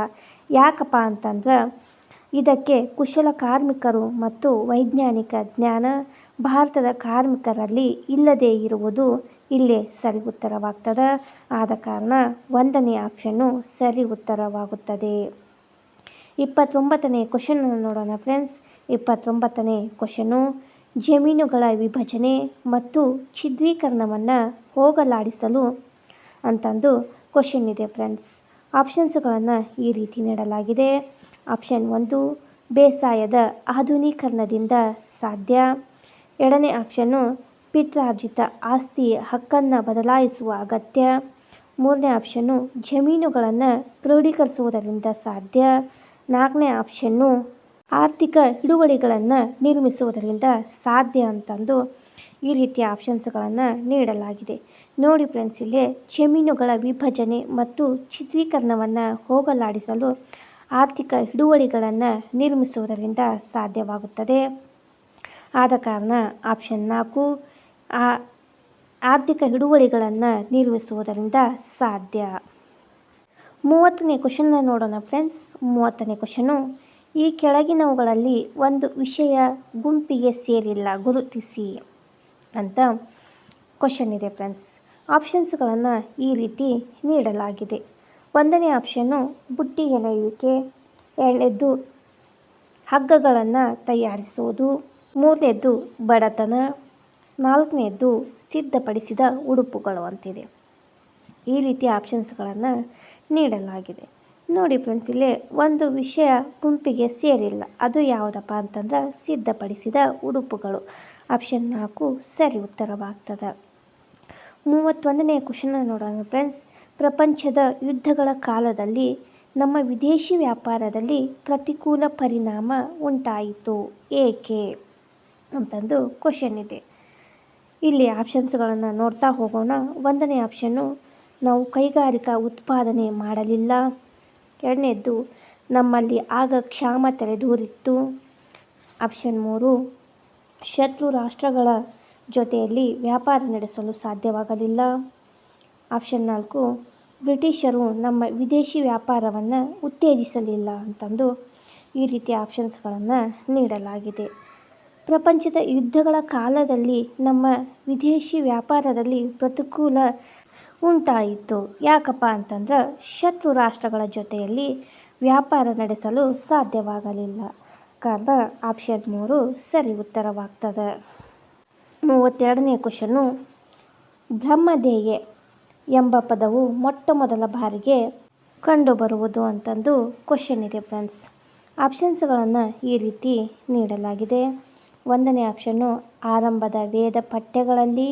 ಯಾಕಪ್ಪ ಅಂತಂದ್ರೆ ಇದಕ್ಕೆ ಕುಶಲಕಾರ್ಮಿಕರು ಮತ್ತು ವೈಜ್ಞಾನಿಕ ಜ್ಞಾನ ಭಾರತದ ಕಾರ್ಮಿಕರಲ್ಲಿ ಇಲ್ಲದೇ ಇರುವುದು ಇಲ್ಲೇ ಸರಿ ಉತ್ತರವಾಗ್ತದೆ. ಆದ ಕಾರಣ 1ನೇ ಆಪ್ಷನ್ನು ಸರಿ ಉತ್ತರವಾಗುತ್ತದೆ. 29ನೇ ಕ್ವಶನ್ ನೋಡೋಣ ಫ್ರೆಂಡ್ಸ್. 29ನೇ ಕ್ವಶನು ಜಮೀನುಗಳ ವಿಭಜನೆ ಮತ್ತು ಛಿದ್ರೀಕರಣವನ್ನು ಹೋಗಲಾಡಿಸಲು ಅಂತಂದು ಕ್ವಶನ್ ಇದೆ ಫ್ರೆಂಡ್ಸ್. ಆಪ್ಷನ್ಸ್ಗಳನ್ನು ಈ ರೀತಿ ನೀಡಲಾಗಿದೆ. ಆಪ್ಷನ್ 1 ಬೇಸಾಯದ ಆಧುನೀಕರಣದಿಂದ ಸಾಧ್ಯ. 2ನೇ ಆಪ್ಷನ್ನು ಪಿತ್ರಾರ್ಜಿತ ಆಸ್ತಿ ಹಕ್ಕನ್ನು ಬದಲಾಯಿಸುವ ಅಗತ್ಯ. 3ನೇ ಆಪ್ಷನ್ನು ಜಮೀನುಗಳನ್ನು ಕ್ರೋಢೀಕರಿಸುವುದರಿಂದ ಸಾಧ್ಯ. 4ನೇ ಆಪ್ಷನ್ನು ಆರ್ಥಿಕ ಹಿಡುವಳಿಗಳನ್ನು ನಿರ್ಮಿಸುವುದರಿಂದ ಸಾಧ್ಯ ಅಂತಂದು ಈ ರೀತಿಯ ಆಪ್ಷನ್ಸ್ಗಳನ್ನು ನೀಡಲಾಗಿದೆ. ನೋಡಿ ಫ್ರೆಂಡ್ಸ್, ಇಲ್ಲಿ ಜಮೀನುಗಳ ವಿಭಜನೆ ಮತ್ತು ಛಿದ್ರೀಕರಣವನ್ನು ಹೋಗಲಾಡಿಸಲು ಆರ್ಥಿಕ ಹಿಡುವಳಿಗಳನ್ನು ನಿರ್ಮಿಸುವುದರಿಂದ ಸಾಧ್ಯವಾಗುತ್ತದೆ. ಆದ ಕಾರಣ ಆಪ್ಷನ್ 4 ಆರ್ಥಿಕ ಹಿಡುವಳಿಗಳನ್ನು ನಿರ್ಮಿಸುವುದರಿಂದ ಸಾಧ್ಯ. 30ನೇ ಕ್ವಶನ್ ನೋಡೋಣ ಫ್ರೆಂಡ್ಸ್. 30ನೇ ಕ್ವಶನು ಈ ಕೆಳಗಿನವುಗಳಲ್ಲಿ ಒಂದು ವಿಷಯ ಗುಂಪಿಗೆ ಸೇರಿಲ್ಲ, ಗುರುತಿಸಿ ಅಂತ ಕ್ವಶನ್ ಇದೆ ಫ್ರೆಂಡ್ಸ್. ಆಪ್ಷನ್ಸ್ಗಳನ್ನು ಈ ರೀತಿ ನೀಡಲಾಗಿದೆ. 1ನೇ ಆಪ್ಷನ್ನು ಬುಟ್ಟಿ ಹೆಣೆಯುವಿಕೆ, 2ನೇದ್ದು ಹಗ್ಗಗಳನ್ನು ತಯಾರಿಸುವುದು, 3ನೇದ್ದು ಬಡತನ, 4ನೇದ್ದು ಸಿದ್ಧಪಡಿಸಿದ ಉಡುಪುಗಳು ಅಂತಿದೆ. ಈ ರೀತಿ ಆಪ್ಷನ್ಸ್ಗಳನ್ನು ನೀಡಲಾಗಿದೆ. ನೋಡಿ ಫ್ರೆಂಡ್ಸ್, ಇಲ್ಲಿ ಒಂದು ವಿಷಯ ಗುಂಪಿಗೆ ಸೇರಿಲ್ಲ. ಅದು ಯಾವುದಪ್ಪ ಅಂತಂದ್ರೆ ಸಿದ್ಧಪಡಿಸಿದ ಉಡುಪುಗಳು. ಆಪ್ಷನ್ 4 ಸರಿ ಉತ್ತರವಾಗ್ತದೆ. 31ನೇ ಕ್ವಶನ್ ನೋಡೋಣ ಫ್ರೆಂಡ್ಸ್. ಪ್ರಪಂಚದ ಯುದ್ಧಗಳ ಕಾಲದಲ್ಲಿ ನಮ್ಮ ವಿದೇಶಿ ವ್ಯಾಪಾರದಲ್ಲಿ ಪ್ರತಿಕೂಲ ಪರಿಣಾಮ ಉಂಟಾಯಿತು, ಏಕೆ ಅಂತಂದು ಕ್ವಶನ್ ಇದೆ. ಇಲ್ಲಿ ಆಪ್ಷನ್ಸ್ಗಳನ್ನು ನೋಡ್ತಾ ಹೋಗೋಣ. 1ನೇ ಆಪ್ಷನ್ನು ನಾವು ಕೈಗಾರಿಕಾ ಉತ್ಪಾದನೆ ಮಾಡಲಿಲ್ಲ, 2ನೇದ್ದು ನಮ್ಮಲ್ಲಿ ಆಗ ಕ್ಷಾಮ ತಲೆದೋರಿತ್ತು, ಆಪ್ಷನ್ 3 ಶತ್ರು ರಾಷ್ಟ್ರಗಳ ಜೊತೆಯಲ್ಲಿ ವ್ಯಾಪಾರ ನಡೆಸಲು ಸಾಧ್ಯವಾಗಲಿಲ್ಲ, ಆಪ್ಷನ್ 4 ಬ್ರಿಟಿಷರು ನಮ್ಮ ವಿದೇಶಿ ವ್ಯಾಪಾರವನ್ನು ಉತ್ತೇಜಿಸಲಿಲ್ಲ ಅಂತಂದು ಈ ರೀತಿ ಆಪ್ಷನ್ಸ್ಗಳನ್ನು ನೀಡಲಾಗಿದೆ. ಪ್ರಪಂಚದ ಯುದ್ಧಗಳ ಕಾಲದಲ್ಲಿ ನಮ್ಮ ವಿದೇಶಿ ವ್ಯಾಪಾರದಲ್ಲಿ ಪ್ರತಿಕೂಲ ಉಂಟಾಯಿತು. ಯಾಕಪ್ಪ ಅಂತಂದ್ರೆ ಶತ್ರು ರಾಷ್ಟ್ರಗಳ ಜೊತೆಯಲ್ಲಿ ವ್ಯಾಪಾರ ನಡೆಸಲು ಸಾಧ್ಯವಾಗಲಿಲ್ಲ. ಕಾರಣ ಆಪ್ಷನ್ 3 ಸರಿ ಉತ್ತರವಾಗ್ತದೆ. 32ನೇ ಕ್ವಶನ್ನು. ಬ್ರಹ್ಮದೇಯ ಎಂಬ ಪದವು ಮೊಟ್ಟ ಮೊದಲ ಬಾರಿಗೆ ಕಂಡುಬರುವುದು ಅಂತಂದು ಕ್ವಶನ್ ಇದೆ ಫ್ರೆಂಡ್ಸ್. ಆಪ್ಷನ್ಸ್ಗಳನ್ನು ಈ ರೀತಿ ನೀಡಲಾಗಿದೆ. 1ನೇ ಆಪ್ಷನ್ನು ಆರಂಭದ ವೇದ ಪಠ್ಯಗಳಲ್ಲಿ,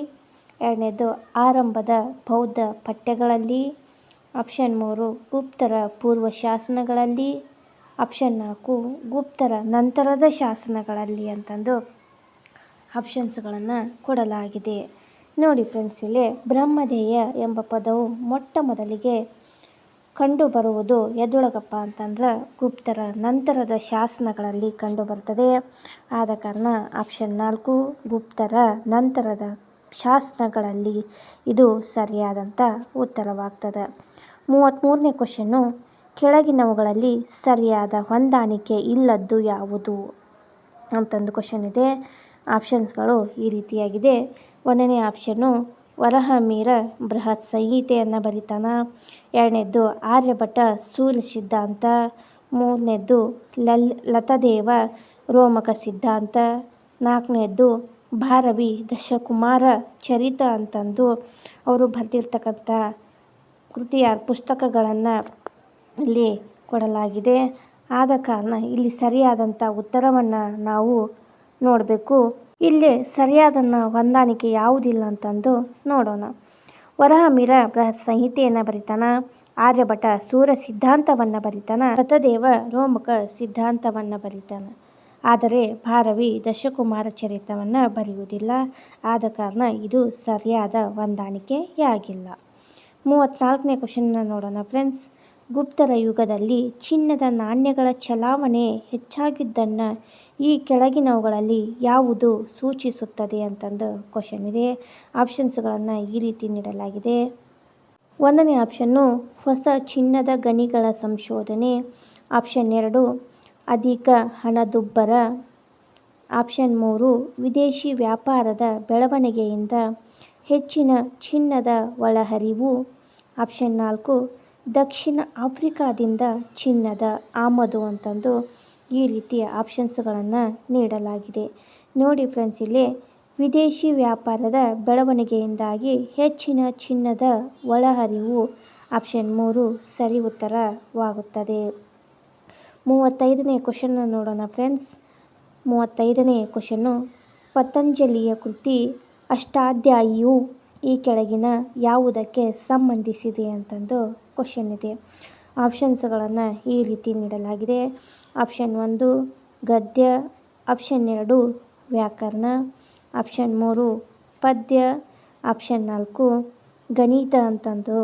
2ನೇದ್ದು ಆರಂಭದ ಬೌದ್ಧ ಪಠ್ಯಗಳಲ್ಲಿ, ಆಪ್ಷನ್ 3 ಗುಪ್ತರ ಪೂರ್ವ ಶಾಸನಗಳಲ್ಲಿ, ಆಪ್ಷನ್ 4 ಗುಪ್ತರ ನಂತರದ ಶಾಸನಗಳಲ್ಲಿ ಅಂತಂದು ಆಪ್ಷನ್ಸ್ಗಳನ್ನು ಕೊಡಲಾಗಿದೆ. ನೋಡಿ ಫ್ರೆಂಡ್ಸ್, ಇಲ್ಲಿ ಬ್ರಹ್ಮದೇಯ ಎಂಬ ಪದವು ಮೊಟ್ಟ ಮೊದಲಿಗೆ ಕಂಡುಬರುವುದು ಎದರೊಳಗಪ್ಪ ಅಂತಂದ್ರೆ ಗುಪ್ತರ ನಂತರದ ಶಾಸನಗಳಲ್ಲಿ ಕಂಡುಬರ್ತದೆ. ಆದ ಕಾರಣ ಆಪ್ಷನ್ 4 ಗುಪ್ತರ ನಂತರದ ಶಾಸನಗಳಲ್ಲಿ ಇದು ಸರಿಯಾದಂಥ ಉತ್ತರವಾಗ್ತದೆ. 33ನೇ ಕ್ವಶನ್ನು. ಕೆಳಗಿನವುಗಳಲ್ಲಿ ಸರಿಯಾದ ಹೊಂದಾಣಿಕೆ ಇಲ್ಲದ್ದು ಯಾವುದು ಅಂತಂದು ಕ್ವಶನ್ ಇದೆ. ಆಪ್ಷನ್ಸ್ಗಳು ಈ ರೀತಿಯಾಗಿದೆ. 1ನೇ ಆಪ್ಷನ್ನು ವರಹಮೀರ ಬೃಹತ್ ಸಂಹಿತೆಯನ್ನು ಬರಿತಾನ, 2ನೇದ್ದು ಆರ್ಯಭಟ ಸೂರ್ಯ ಸಿದ್ಧಾಂತ, 3ನೇದ್ದು ಲತದೇವ ರೋಮಕ ಸಿದ್ಧಾಂತ, 4ನೇದ್ದು ಭಾರವಿ ದಶಕುಮಾರ ಚರಿತ ಅಂತಂದು ಅವರು ಬರೆದಿರ್ತಕ್ಕಂಥ ಕೃತಿಯ ಪುಸ್ತಕಗಳನ್ನು ಇಲ್ಲಿ ಕೊಡಲಾಗಿದೆ. ಆದ ಕಾರಣ ಇಲ್ಲಿ ಸರಿಯಾದಂಥ ಉತ್ತರವನ್ನು ನಾವು ನೋಡಬೇಕು. ಇಲ್ಲಿ ಸರಿಯಾದ ಹೊಂದಾಣಿಕೆ ಯಾವುದಿಲ್ಲ ಅಂತಂದು ನೋಡೋಣ. ವರಹಮೀರ ಬೃಹತ್ ಸಂಹಿತೆಯನ್ನು ಬರಿತಾನ, ಆರ್ಯಭಟ ಸೂರ್ಯ ಸಿದ್ಧಾಂತವನ್ನು ಬರಿತಾನ, ಲತದೇವ ರೋಮಕ ಸಿದ್ಧಾಂತವನ್ನು ಬರಿತಾನ. ಆದರೆ ಭಾರವಿ ದಶಕುಮಾರ ಚರಿತವನ್ನು ಬರೆಯುವುದಿಲ್ಲ. ಆದ ಕಾರಣ ಇದು ಸರಿಯಾದ ಹೊಂದಾಣಿಕೆಯಾಗಿಲ್ಲ. 34ನೇ ಕ್ವಶನ್ನ ನೋಡೋಣ ಫ್ರೆಂಡ್ಸ್. ಗುಪ್ತರ ಯುಗದಲ್ಲಿ ಚಿನ್ನದ ನಾಣ್ಯಗಳ ಚಲಾವಣೆ ಹೆಚ್ಚಾಗಿದ್ದನ್ನು ಈ ಕೆಳಗಿನವುಗಳಲ್ಲಿ ಯಾವುದು ಸೂಚಿಸುತ್ತದೆ ಅಂತಂದು ಕ್ವಶನ್ ಇದೆ. ಆಪ್ಷನ್ಸ್ಗಳನ್ನು ಈ ರೀತಿ ನೀಡಲಾಗಿದೆ. 1ನೇ ಆಪ್ಷನ್ನು ಹೊಸ ಚಿನ್ನದ ಗಣಿಗಳ ಸಂಶೋಧನೆ, ಆಪ್ಷನ್ 2 ಅಧಿಕ ಹಣದುಬ್ಬರ, ಆಪ್ಷನ್ 3 ವಿದೇಶಿ ವ್ಯಾಪಾರದ ಬೆಳವಣಿಗೆಯಿಂದ ಹೆಚ್ಚಿನ ಚಿನ್ನದ ಒಳಹರಿವು, ಆಪ್ಷನ್ 4 ದಕ್ಷಿಣ ಆಫ್ರಿಕಾದಿಂದ ಚಿನ್ನದ ಆಮದು ಅಂತಂದು ಈ ರೀತಿಯ ಆಪ್ಷನ್ಸ್ಗಳನ್ನು ನೀಡಲಾಗಿದೆ. ನೋಡಿ ಫ್ರೆಂಡ್ಸ್, ಇಲ್ಲಿ ವಿದೇಶಿ ವ್ಯಾಪಾರದ ಬೆಳವಣಿಗೆಯಿಂದಾಗಿ ಹೆಚ್ಚಿನ ಚಿನ್ನದ ಒಳಹರಿವು ಆಪ್ಷನ್ 3 ಸರಿ ಉತ್ತರವಾಗುತ್ತದೆ. 35ನೇ ಕ್ವಶನ್ ನೋಡೋಣ ಫ್ರೆಂಡ್ಸ್. 35ನೇ ಕ್ವಶನ್ನು. ಪತಂಜಲಿಯ ಕೃತಿ ಅಷ್ಟಾಧ್ಯಾಯಿಯು ಈ ಕೆಳಗಿನ ಯಾವುದಕ್ಕೆ ಸಂಬಂಧಿಸಿದೆ ಅಂತಂದು ಕ್ವಶನ್ ಇದೆ. ಆಪ್ಷನ್ಸ್ಗಳನ್ನು ಈ ರೀತಿ ನೀಡಲಾಗಿದೆ. ಆಪ್ಷನ್ 1 ಗದ್ಯ, ಆಪ್ಷನ್ 2 ವ್ಯಾಕರಣ, ಆಪ್ಷನ್ 3 ಪದ್ಯ, ಆಪ್ಷನ್ 4 ಗಣಿತ ಅಂತಂದು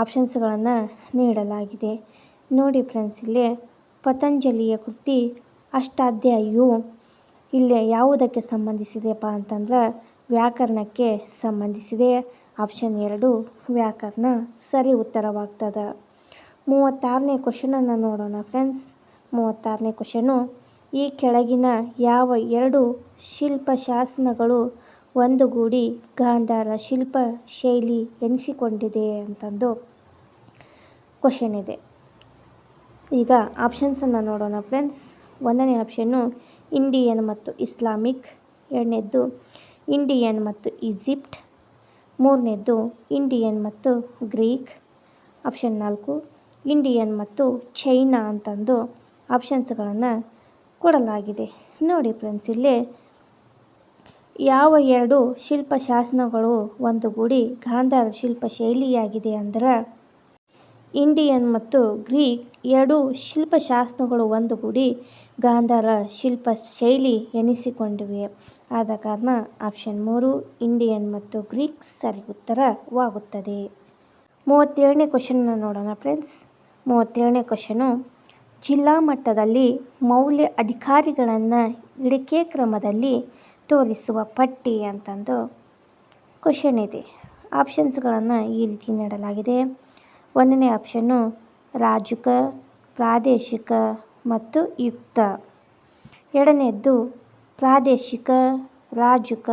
ಆಪ್ಷನ್ಸ್ಗಳನ್ನು ನೀಡಲಾಗಿದೆ. ನೋಡಿ ಫ್ರೆಂಡ್ಸ್, ಇಲ್ಲಿ ಪತಂಜಲಿಯ ಕೃತಿ ಅಷ್ಟಾಧ್ಯಾಯಿಯು ಇಲ್ಲಿ ಯಾವುದಕ್ಕೆ ಸಂಬಂಧಿಸಿದೆಯಪ್ಪ ಅಂತಂದ್ರೆ ವ್ಯಾಕರಣಕ್ಕೆ ಸಂಬಂಧಿಸಿದೆ. ಆಪ್ಷನ್ 2 ವ್ಯಾಕರಣ ಸರಿ ಉತ್ತರವಾಗ್ತದೆ. 36ನೇ ಕ್ವಶನನ್ನು ನೋಡೋಣ ಫ್ರೆಂಡ್ಸ್. 36ನೇ ಕ್ವಶನು. ಈ ಕೆಳಗಿನ ಯಾವ 2 ಶಿಲ್ಪಶಾಸನಗಳು ಒಂದುಗೂಡಿ ಗಾಂಧಾರ ಶಿಲ್ಪ ಶೈಲಿ ಎನಿಸಿಕೊಂಡಿದೆ ಅಂತಂದು ಕ್ವಶನ್ ಇದೆ. ಈಗ ಆಪ್ಷನ್ಸನ್ನು ನೋಡೋಣ ಫ್ರೆಂಡ್ಸ್. ಒಂದನೇ ಆಪ್ಷನ್ನು ಇಂಡಿಯನ್ ಮತ್ತು ಇಸ್ಲಾಮಿಕ್, ಎರಡನೇದ್ದು ಇಂಡಿಯನ್ ಮತ್ತು ಈಜಿಪ್ಟ್, ಮೂರನೇದ್ದು ಇಂಡಿಯನ್ ಮತ್ತು ಗ್ರೀಕ್, ಆಪ್ಷನ್ 4 ಇಂಡಿಯನ್ ಮತ್ತು ಚೈನಾ ಅಂತಂದು ಆಪ್ಷನ್ಸ್ಗಳನ್ನು ಕೊಡಲಾಗಿದೆ. ನೋಡಿ ಫ್ರೆಂಡ್ಸ್, ಇಲ್ಲಿ ಯಾವ ಎರಡು ಶಿಲ್ಪಶಾಸನಗಳು ಒಂದುಗೂಡಿ ಗಾಂಧಾರ ಶಿಲ್ಪ ಶೈಲಿಯಾಗಿದೆ ಅಂದ್ರೆ ಇಂಡಿಯನ್ ಮತ್ತು ಗ್ರೀಕ್ ಎರಡು ಶಿಲ್ಪಶಾಸನಗಳು ಒಂದುಗೂಡಿ ಗಾಂಧಾರ ಶಿಲ್ಪ ಶೈಲಿ ಎನಿಸಿಕೊಂಡಿವೆ. ಆದ ಕಾರಣ ಆಪ್ಷನ್ 3 ಇಂಡಿಯನ್ ಮತ್ತು ಗ್ರೀಕ್ ಸರಿ ಉತ್ತರವಾಗುತ್ತದೆ. 37ನೇ ಕ್ವಶನ್ನ ನೋಡೋಣ ಫ್ರೆಂಡ್ಸ್. 37ನೇ ಕ್ವಶನು, ಜಿಲ್ಲಾ ಮಟ್ಟದಲ್ಲಿ ಮೌಲ್ಯ ಅಧಿಕಾರಿಗಳನ್ನು ಇಳಿಕೆ ಕ್ರಮದಲ್ಲಿ ತೋರಿಸುವ ಪಟ್ಟಿ ಅಂತಂದು ಕ್ವಶನ್ ಇದೆ. ಆಪ್ಷನ್ಸ್ಗಳನ್ನು ಈ ರೀತಿ ನೀಡಲಾಗಿದೆ. ಒಂದನೇ ಆಪ್ಷನ್ನು ರಾಜುಕ, ಪ್ರಾದೇಶಿಕ ಮತ್ತು ಯುಕ್ತ, ಎರಡನೇದ್ದು ಪ್ರಾದೇಶಿಕ, ರಾಜುಕ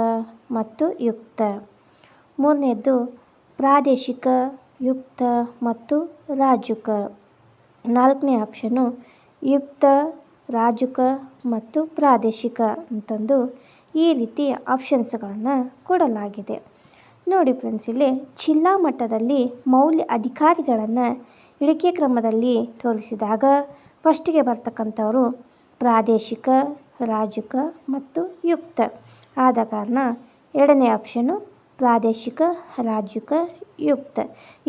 ಮತ್ತು ಯುಕ್ತ, ಮೂರನೇದ್ದು ಪ್ರಾದೇಶಿಕ, ಯುಕ್ತ ಮತ್ತು ರಾಜುಕ, ನಾಲ್ಕನೇ ಆಪ್ಷನ್ನು ಯುಕ್ತ, ರಾಜುಕ ಮತ್ತು ಪ್ರಾದೇಶಿಕ ಅಂತಂದು ಈ ರೀತಿ ಆಪ್ಷನ್ಸ್ಗಳನ್ನು ಕೊಡಲಾಗಿದೆ. ನೋಡಿ ಫ್ರೆಂಡ್ಸ್, ಇಲ್ಲಿ ಜಿಲ್ಲಾ ಮಟ್ಟದಲ್ಲಿ ಮೌಲ್ಯ ಅಧಿಕಾರಿಗಳನ್ನು ಇಳಿಕೆ ಕ್ರಮದಲ್ಲಿ ತೋರಿಸಿದಾಗ ಫಸ್ಟಿಗೆ ಬರ್ತಕ್ಕಂಥವರು ಪ್ರಾದೇಶಿಕ, ರಾಜುಕ ಮತ್ತು ಯುಕ್ತ. ಆದ ಕಾರಣ ಎರಡನೇ ಆಪ್ಷನ್ನು ಪ್ರಾದೇಶಿಕ, ರಾಜುಕ, ಯುಕ್ತ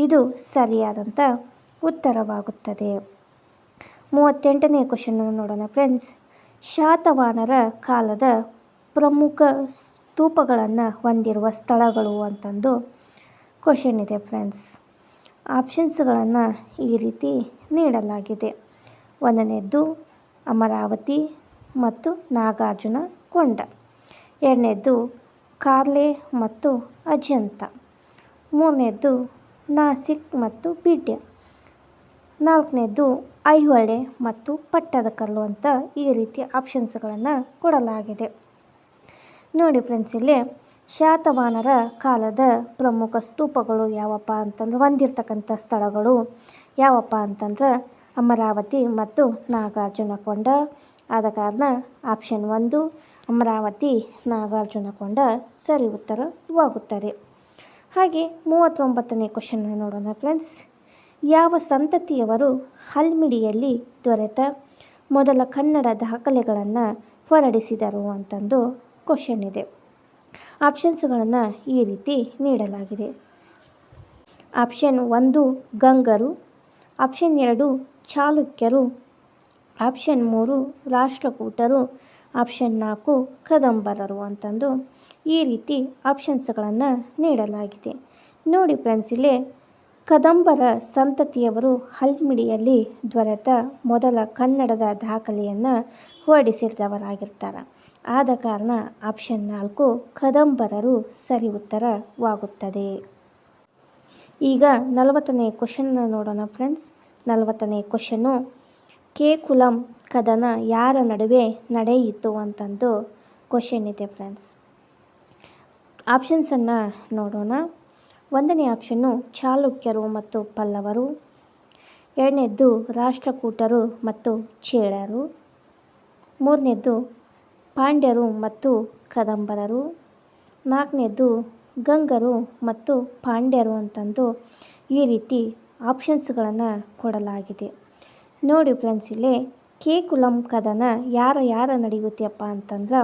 ಇದು ಸರಿಯಾದಂಥ ಉತ್ತರವಾಗುತ್ತದೆ. 38ನೇ ಕ್ವಶನನ್ನು ನೋಡೋಣ ಫ್ರೆಂಡ್ಸ್. ಶಾತವಾಹನರ ಕಾಲದ ಪ್ರಮುಖ ಸ್ತೂಪಗಳನ್ನು ಹೊಂದಿರುವ ಸ್ಥಳಗಳು ಅಂತಂದು ಕ್ವಶನ್ ಇದೆ ಫ್ರೆಂಡ್ಸ್. ಆಪ್ಷನ್ಸ್ಗಳನ್ನು ಈ ರೀತಿ ನೀಡಲಾಗಿದೆ. ಒಂದನೇದ್ದು ಅಮರಾವತಿ ಮತ್ತು ನಾಗಾರ್ಜುನ ಕೊಂಡ, ಎರಡನೇದ್ದು ಕಾರ್ಲೆ ಮತ್ತು ಅಜಂತ, ಮೂರನೇದ್ದು ನಾಸಿಕ್ ಮತ್ತು ಬಿಡ್ಯ, ನಾಲ್ಕನೇದ್ದು ಐಹೊಳೆ ಮತ್ತು ಪಟ್ಟದಕಲ್ಲು ಅಂತ ಈ ರೀತಿ ಆಪ್ಷನ್ಸ್ಗಳನ್ನು ಕೊಡಲಾಗಿದೆ. ನೋಡಿ ಫ್ರೆಂಡ್ಸ್, ಇಲ್ಲಿ ಶಾತವಾಹನರ ಕಾಲದ ಪ್ರಮುಖ ಸ್ತೂಪಗಳು ಯಾವಪ್ಪ ಅಂತಂದ್ರೆ ಹೊಂದಿರತಕ್ಕಂಥ ಸ್ಥಳಗಳು ಯಾವಪ್ಪ ಅಂತಂದ್ರೆ ಅಮರಾವತಿ ಮತ್ತು ನಾಗಾರ್ಜುನಕೊಂಡ. ಆದ ಕಾರಣ ಆಪ್ಷನ್ 1 ಅಮರಾವತಿ, ನಾಗಾರ್ಜುನಕೊಂಡ ಸರಿ ಉತ್ತರವಾಗುತ್ತದೆ. ಹಾಗೆ 39ನೇ ಕ್ವಶನ್ನ ನೋಡೋಣ ಫ್ರೆಂಡ್ಸ್. ಯಾವ ಸಂತತಿಯವರು ಹಲ್ಮಿಡಿಯಲ್ಲಿ ದೊರೆತ ಮೊದಲ ಕನ್ನಡ ದಾಖಲೆಗಳನ್ನು ಹೊರಡಿಸಿದರು ಅಂತಂದು ಕ್ವಶನ್ ಇದೆ. ಆಪ್ಷನ್ಸ್ಗಳನ್ನು ಈ ರೀತಿ ನೀಡಲಾಗಿದೆ. ಆಪ್ಷನ್ 1 ಗಂಗರು, ಆಪ್ಷನ್ 2 ಚಾಲುಕ್ಯರು, ಆಪ್ಷನ್ 3 ರಾಷ್ಟ್ರಕೂಟರು, ಆಪ್ಷನ್ 4 ಕದಂಬರರು ಅಂತಂದು ಈ ರೀತಿ ಆಪ್ಷನ್ಸ್ಗಳನ್ನು ನೀಡಲಾಗಿದೆ. ನೋಡಿ ಫ್ರೆಂಡ್ಸ್, ಇಲ್ಲಿ ಕದಂಬರ ಸಂತತಿಯವರು ಹಲ್ಮಿಡಿಯಲ್ಲಿ ದೊರೆತ ಮೊದಲ ಕನ್ನಡದ ದಾಖಲೆಯನ್ನು ಹೊರಡಿಸಿದವರಾಗಿರ್ತಾರೆ. ಆದ ಕಾರಣ ಆಪ್ಷನ್ 4 ಕದಂಬರರು ಸರಿ ಉತ್ತರವಾಗುತ್ತದೆ. ಈಗ 40ನೇ ಕ್ವಶನ್ನ ನೋಡೋಣ ಫ್ರೆಂಡ್ಸ್. 40ನೇ ಕ್ವಶನು, ಕೇಕುಲಂ ಕದನ ಯಾರ ನಡುವೆ ನಡೆಯಿತು ಅಂತಂದು ಕ್ವಶನ್ ಇದೆ ಫ್ರೆಂಡ್ಸ್. ಆಪ್ಷನ್ಸನ್ನು ನೋಡೋಣ. ಒಂದನೇ ಆಪ್ಷನ್ನು ಚಾಲುಕ್ಯರು ಮತ್ತು ಪಲ್ಲವರು, ಎರಡನೇದ್ದು ರಾಷ್ಟ್ರಕೂಟರು ಮತ್ತು ಚೇಳರು, ಮೂರನೇದ್ದು ಪಾಂಡ್ಯರು ಮತ್ತು ಕದಂಬರರು, ನಾಲ್ಕನೇದ್ದು ಗಂಗರು ಮತ್ತು ಪಾಂಡ್ಯರು ಅಂತಂದು ಈ ರೀತಿ ಆಪ್ಷನ್ಸ್ಗಳನ್ನು ಕೊಡಲಾಗಿದೆ. ನೋಡಿ ಫ್ರೆಂಡ್ಸ್, ಇಲ್ಲಿ ಕೇಕುಲಂ ಕದನ ಯಾರ ನಡೆಯುತ್ತೆಪ್ಪ ಅಂತಂದ್ರೆ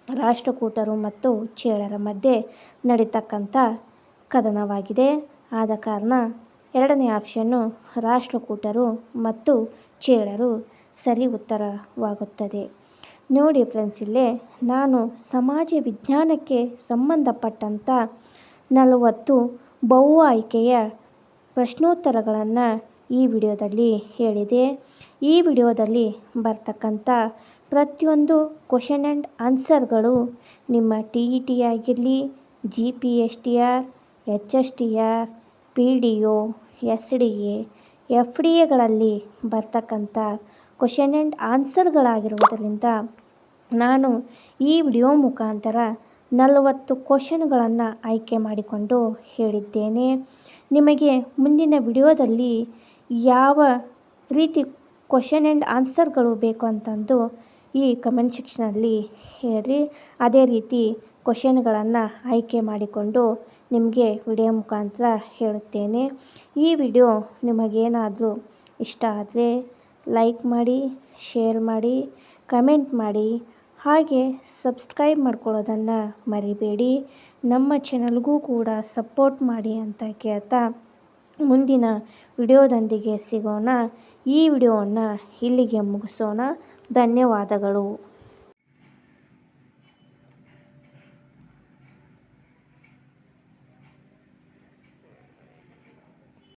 ರಾಷ್ಟ್ರಕೂಟರು ಮತ್ತು ಚೇಳರ ಮಧ್ಯೆ ನಡೀತಕ್ಕಂಥ ಕದನವಾಗಿದೆ. ಆದ ಕಾರಣ ಎರಡನೇ ಆಪ್ಷನ್ನು ರಾಷ್ಟ್ರಕೂಟರು ಮತ್ತು ಚೇಳರು ಸರಿ ಉತ್ತರವಾಗುತ್ತದೆ. ನೋಡಿ ಫ್ರೆಂಡ್ಸ್, ಇಲ್ಲೇ ನಾನು ಸಮಾಜ ವಿಜ್ಞಾನಕ್ಕೆ ಸಂಬಂಧಪಟ್ಟಂಥ 40 ಬಹು ಆಯ್ಕೆಯ ಪ್ರಶ್ನೋತ್ತರಗಳನ್ನು ಈ ವಿಡಿಯೋದಲ್ಲಿ ಹೇಳಿದೆ. ಈ ವಿಡಿಯೋದಲ್ಲಿ ಬರ್ತಕ್ಕಂಥ ಪ್ರತಿಯೊಂದು ಕ್ವಶನ್ ಆ್ಯಂಡ್ ಆನ್ಸರ್ಗಳು ನಿಮ್ಮ TET ಆಗಿರಲಿ, GPSTR, HSTR, PDO, SDA, FDAಗಳಲ್ಲಿ ಬರ್ತಕ್ಕಂಥ ಕ್ವಶನ್ ಆ್ಯಂಡ್ ಆನ್ಸರ್ಗಳಾಗಿರುವುದರಿಂದ ನಾನು ಈ ವಿಡಿಯೋ ಮುಖಾಂತರ 40 ಕ್ವಶನ್ಗಳನ್ನು ಆಯ್ಕೆ ಮಾಡಿಕೊಂಡು ಹೇಳಿದ್ದೇನೆ. ನಿಮಗೆ ಮುಂದಿನ ವಿಡಿಯೋದಲ್ಲಿ ಯಾವ ರೀತಿ ಕ್ವಶನ್ ಆ್ಯಂಡ್ ಆನ್ಸರ್ಗಳು ಬೇಕು ಅಂತಂದು ಈ ಕಮೆಂಟ್ ಸೆಕ್ಷನಲ್ಲಿ ಹೇಳ್ರಿ. ಅದೇ ರೀತಿ ಕ್ವಶನ್ಗಳನ್ನು ಆಯ್ಕೆ ಮಾಡಿಕೊಂಡು ನಿಮಗೆ ವಿಡಿಯೋ ಮುಖಾಂತರ ಹೇಳುತ್ತೇನೆ. ಈ ವಿಡಿಯೋ ನಿಮಗೇನಾದರೂ ಇಷ್ಟ ಆದರೆ ಲೈಕ್ ಮಾಡಿ, ಶೇರ್ ಮಾಡಿ, ಕಮೆಂಟ್ ಮಾಡಿ, ಹಾಗೆ ಸಬ್ಸ್ಕ್ರೈಬ್ ಮಾಡ್ಕೊಳ್ಳೋದನ್ನು ಮರಿಬೇಡಿ. ನಮ್ಮ ಚಾನಲ್ಗೂ ಕೂಡ ಸಪೋರ್ಟ್ ಮಾಡಿ ಅಂತ ಕೇಳ್ತಾ ಮುಂದಿನ ವಿಡಿಯೋದೊಂದಿಗೆ ಸಿಗೋಣ. ಈ ವಿಡಿಯೋವನ್ನು ಇಲ್ಲಿಗೆ ಮುಗಿಸೋಣ. ಧನ್ಯವಾದಗಳು.